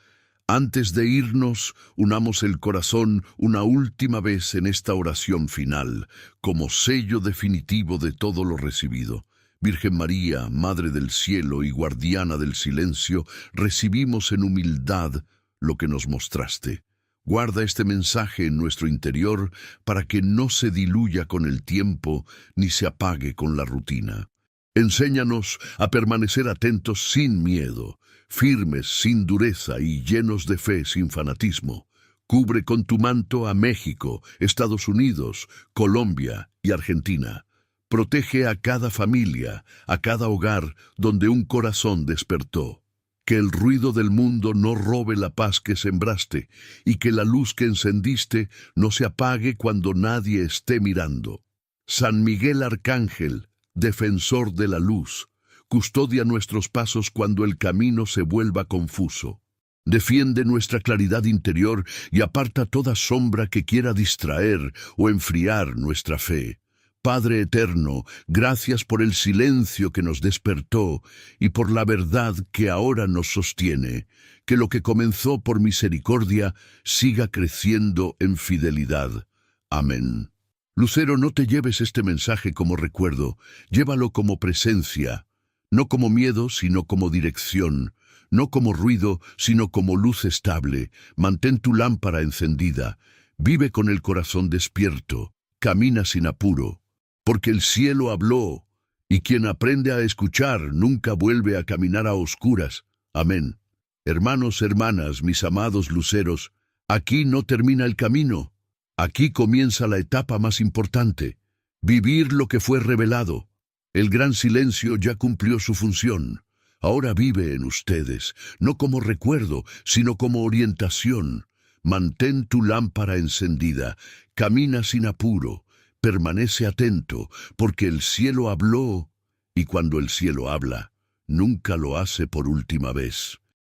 Antes de irnos, unamos el corazón una última vez en esta oración final, como sello definitivo de todo lo recibido. Virgen María, Madre del Cielo y Guardiana del Silencio, recibimos en humildad lo que nos mostraste. Guarda este mensaje en nuestro interior para que no se diluya con el tiempo ni se apague con la rutina. Enséñanos a permanecer atentos sin miedo, firmes sin dureza y llenos de fe sin fanatismo. Cubre con tu manto a México, Estados Unidos, Colombia y Argentina. Protege a cada familia, a cada hogar donde un corazón despertó. Que el ruido del mundo no robe la paz que sembraste y que la luz que encendiste no se apague cuando nadie esté mirando. San Miguel Arcángel, defensor de la luz, custodia nuestros pasos cuando el camino se vuelva confuso. Defiende nuestra claridad interior y aparta toda sombra que quiera distraer o enfriar nuestra fe. Padre eterno, gracias por el silencio que nos despertó y por la verdad que ahora nos sostiene. Que lo que comenzó por misericordia siga creciendo en fidelidad. Amén. Lucero, no te lleves este mensaje como recuerdo, llévalo como presencia, no como miedo, sino como dirección, no como ruido, sino como luz estable. Mantén tu lámpara encendida, vive con el corazón despierto, camina sin apuro. Porque el cielo habló, y quien aprende a escuchar nunca vuelve a caminar a oscuras. Amén. Hermanos, hermanas, mis amados luceros, aquí no termina el camino. Aquí comienza la etapa más importante, vivir lo que fue revelado. El gran silencio ya cumplió su función. Ahora vive en ustedes, no como recuerdo, sino como orientación. Mantén tu lámpara encendida, camina sin apuro. Permanece atento, porque el cielo habló, y cuando el cielo habla, nunca lo hace por última vez.